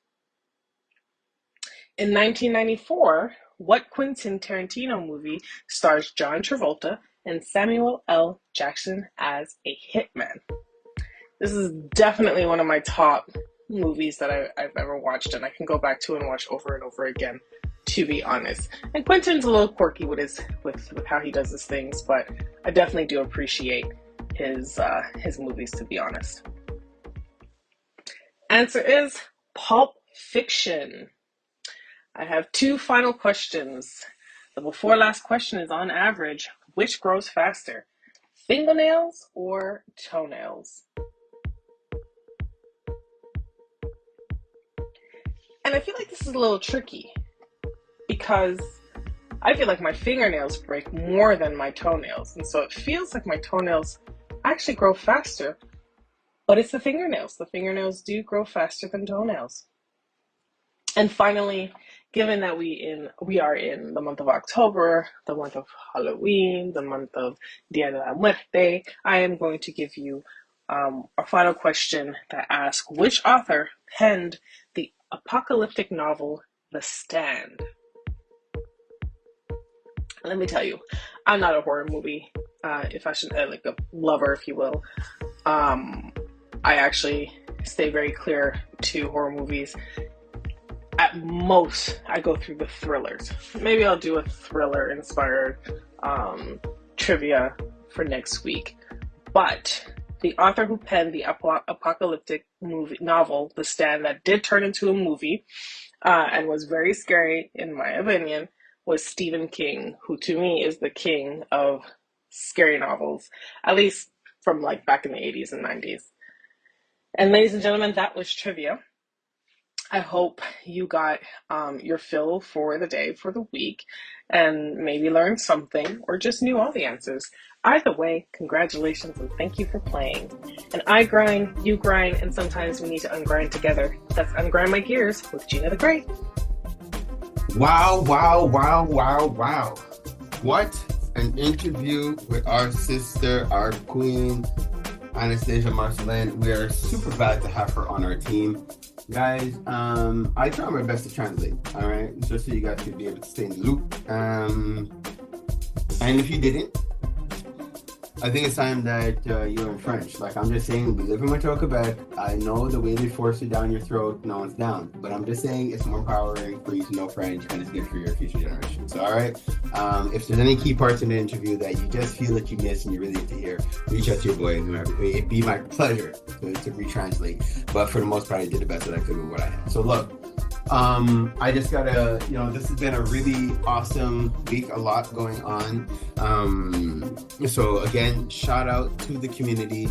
In 1994, what Quentin Tarantino movie stars John Travolta and Samuel L. Jackson as a hitman? This is definitely one of my top movies that I've ever watched, and I can go back to and watch over and over again, to be honest. And Quentin's a little quirky with how he does his things, but I definitely do appreciate his movies, to be honest. Answer is Pulp Fiction. I have two final questions. The before last question is, on average, which grows faster, fingernails or toenails? And I feel like this is a little tricky because I feel like my fingernails break more than my toenails. And so it feels like my toenails actually grow faster, but it's the fingernails. The fingernails do grow faster than toenails. And finally, given that we are in the month of October, the month of Halloween, the month of Dia de la Muerte, I am going to give you a final question that asks, which author penned the apocalyptic novel The Stand? Let me tell you, I'm not a horror movie, like a lover, if you will. I actually stay very clear to horror movies. At most, I go through the thrillers. Maybe I'll do a thriller-inspired trivia for next week. But the author who penned the apocalyptic novel, The Stand, that did turn into a movie and was very scary, in my opinion, was Stephen King, who to me is the king of scary novels, at least from like back in the 80s and 90s. And ladies and gentlemen, that was trivia. I hope you got your fill for the day, for the week, and maybe learned something or just knew all the answers. Either way, congratulations and thank you for playing. And I grind, you grind, and sometimes we need to ungrind together. That's Ungrind My Gears with Gina the Great. Wow, wow, wow, wow, wow. What an interview with our sister, our queen, Anastasia Marcelin. We are super glad to have her on our team. Guys, I try my best to translate, all right? Just so you guys can be able to stay in the loop. And if you didn't, I think it's time that you're in French. Like, I'm just saying, we live in Montreal, Quebec. I know the way they force it down your throat, no one's down. But I'm just saying it's more empowering for you to know French, and it's good for your future generations, all right? If there's any key parts in the interview that you just feel that you missed and you really need to hear, reach out to your boy. It'd be my pleasure to retranslate. But for the most part, I did the best that I could with what I had. So look, I just gotta, this has been a really awesome week, a lot going on. So again, shout out to the community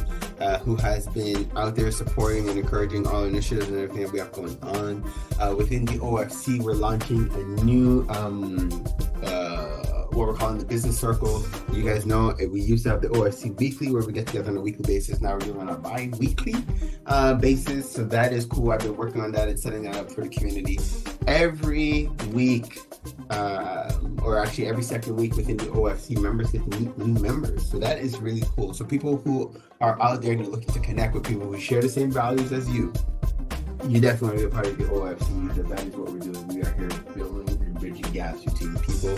who has been out there supporting and encouraging all initiatives and everything that we have going on. Within the OFC, we're launching a new what we're calling the business circle. You guys know we used to have the OFC weekly where we get together on a weekly basis. Now we're doing on a bi-weekly basis. So that is cool. I've been working on that and setting that up for the community. Every week, or actually every second week within the OFC, members get to meet new members. So that is really cool. So people who are out there and you're looking to connect with people who share the same values as you definitely want to be a part of the OFC, because that is what we're doing. We are here building and bridging gaps between people,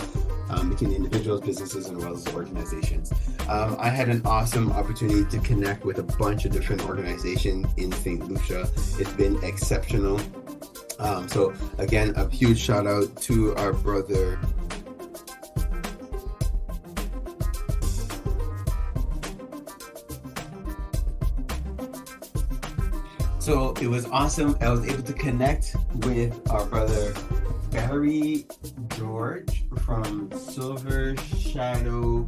between individuals, businesses, and as well as organizations. I had an awesome opportunity to connect with a bunch of different organizations in St. Lucia. It's been exceptional. So again, a huge shout out to our brother So it was awesome. I was able to connect with our brother Barry George from Silver Shadow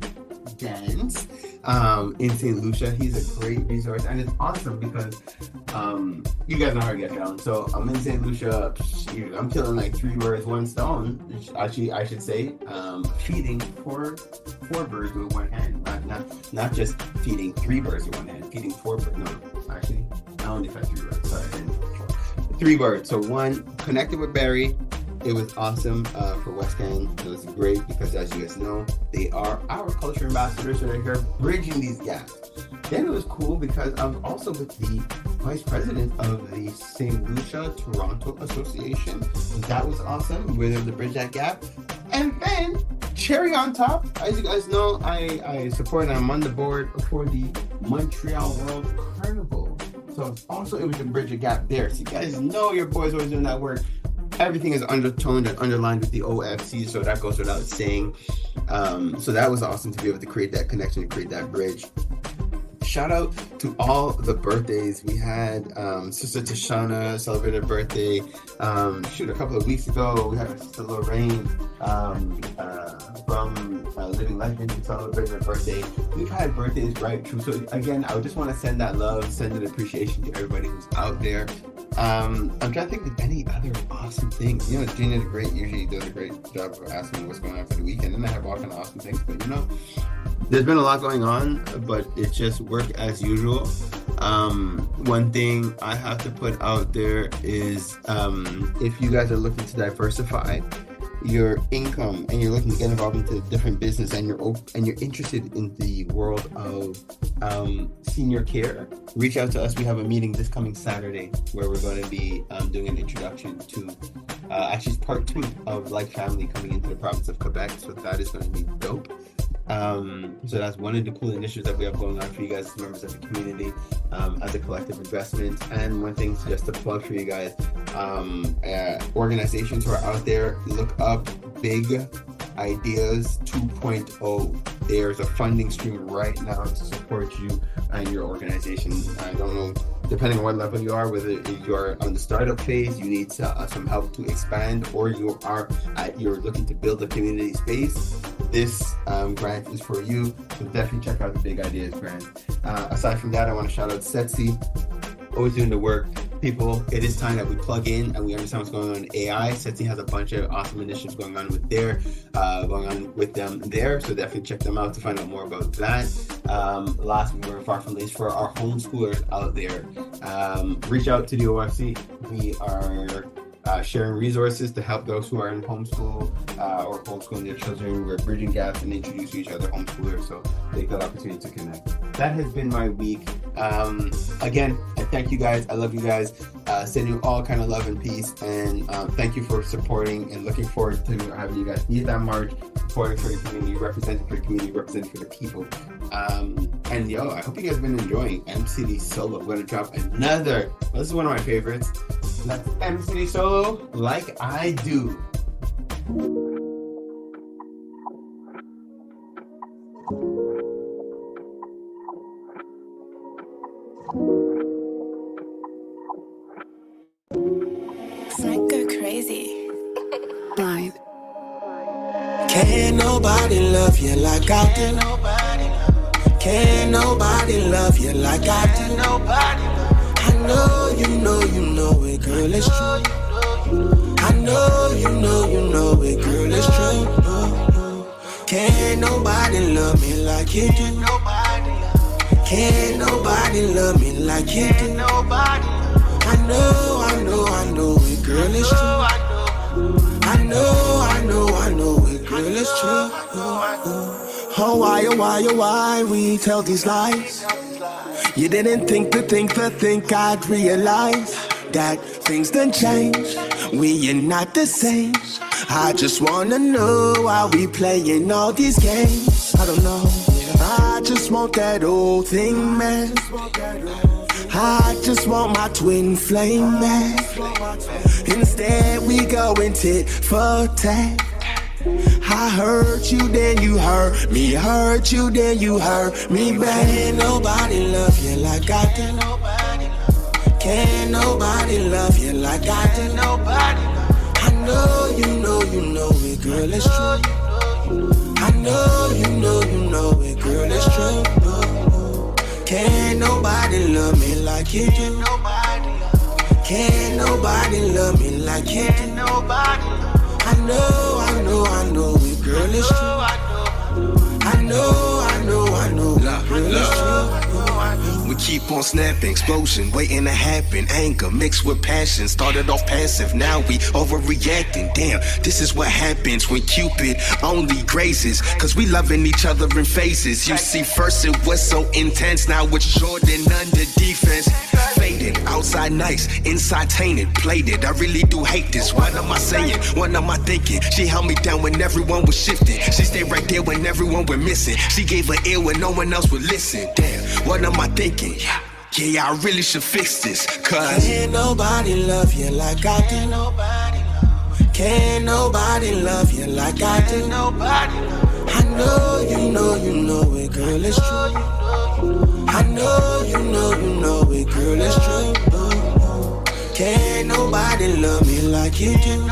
Dance in St. Lucia. He's a great resource, and it's awesome because you guys know how to get down. So I'm in St. Lucia. I'm killing like 3 birds, 1 stone. Actually, I should say, feeding four birds with 1 hand. Not just feeding 3 birds with 1 hand. Feeding 4 birds. No, actually, I only fed 3 birds. Sorry, 3 birds. So 1 connected with Barry. It was awesome for West Gang. It was great because, as you guys know, they are our culture ambassadors, so they're here bridging these gaps. Then it was cool because I was also with the vice president of the St. Lucia Toronto Association. That was awesome. We were able to bridge that gap. And then, cherry on top, as you guys know, I support and I'm on the board for the Montreal World Carnival. So also it was to bridge a gap there. So you guys know your boys always doing that work. Everything is undertoned and underlined with the OFC, so that goes without saying. So that was awesome to be able to create that connection and create that bridge. Shout out to all the birthdays. We had Sister Tashana celebrate her birthday. A couple of weeks ago, we had our Sister Lorraine from Living Legend who celebrated her birthday. We've had birthdays right through. So again, I would just want to send that love, send an appreciation to everybody who's out there. I'm trying to think of any other awesome things. You know, Gina usually does a great job of asking me what's going on for the weekend, and I have all kind of awesome things. But you know, there's been a lot going on, but it's just work as usual. One thing I have to put out there is if you guys are looking to diversify your income and you're looking to get involved into different business and you're interested in the world of senior care, reach out to us. We have a meeting this coming Saturday where we're going to be doing an introduction to actually it's part 2 of Like Family coming into the province of Quebec, so that is going to be dope. So that's one of the cool initiatives that we have going on for you guys as members of the community as a collective investment. And one thing just to plug for you guys, organizations who are out there, look up Big Ideas 2.0. There's a funding stream right now to support you and your organization. I don't know, depending on what level you are, whether you're on the startup phase, you need some help to expand, or you're looking to build a community space. This grant is for you, so definitely check out the Big Ideas grant. Aside from that, I want to shout out Setsi, always doing the work. People, it is time that we plug in and we understand what's going on in AI. Setsi has a bunch of awesome initiatives going on with them there, so definitely check them out to find out more about that. Last but very far from least, for our homeschoolers out there, reach out to the OFC. We are sharing resources to help those who are in homeschool or homeschooling their children. We're bridging gaps and introducing each other homeschoolers, so take that opportunity to connect. That has been my week. Again, I thank you guys. I love you guys. Send you all kind of love and peace, and thank you for supporting, and looking forward to having you guys be at that march, supporting for the community, representing for the community, representing for the people. And I hope you guys have been enjoying MCD Solo. I'm going to drop another, this is one of my favorites. That's MCD Solo, Like I Do. Might go crazy. Blind. Can't nobody love you like I do. Can't nobody love you like I do. I know you know it, girl, it's true. I know you know it, girl, it's true. Can't nobody love me like you do. Can't nobody love me like you do. I know it, girl, it's true. I know it, girl, it's true. Oh, why we tell these lies? You didn't think I'd realize that things done change. We ain't not the same. I just wanna know why we playing all these games. I don't know. I just want that old thing, man. I just want my twin flame, man. Instead we going tit for tat. I hurt you, then you hurt me. Hurt you, then you hurt me back. Can't nobody love you like I do. Can't nobody love you like I do. I know it, girl, it's true. I know you know it, girl, it's true. Can't nobody love me like you do. Can't nobody love me like you do. I know it, girl, it's true. I know it, girl, it's true. We keep on snapping, explosion waiting to happen. Anger mixed with passion, started off passive, now we overreacting. Damn, this is what happens when Cupid only grazes, cause we loving each other in phases. You see, first it was so intense, now it's Jordan under defense. Faded, outside nice, inside tainted, played it. I really do hate this. What am I saying? What am I thinking? She held me down when everyone was shifting. She stayed right there when everyone was missing. She gave her ear when no one else would listen. Damn, what am I thinking? Yeah, I really should fix this, cause can't nobody love you like I do. Can't nobody love you like I do. I know you know it, girl, it's true. I know you know it, girl, it's true. Can't nobody love me like you do.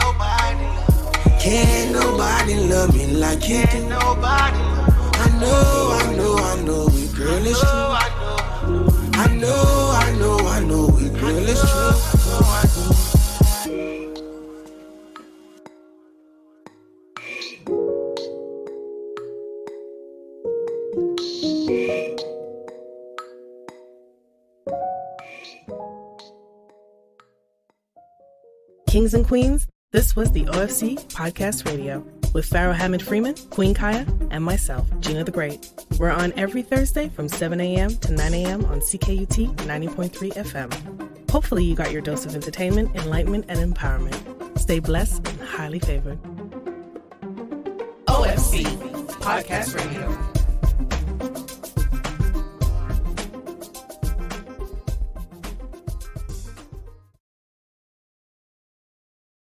Can't nobody love me like you do. I know it, girl, it's true. I know it, girl, it's true. Kings and queens, this was the OFC Podcast Radio with Pharaoh Hammond Freeman, Queen Kaya, and myself, Gina the Great. We're on every Thursday from 7 a.m. to 9 a.m. on CKUT 90.3 FM. Hopefully you got your dose of entertainment, enlightenment, and empowerment. Stay blessed and highly favored. OFC Podcast Radio.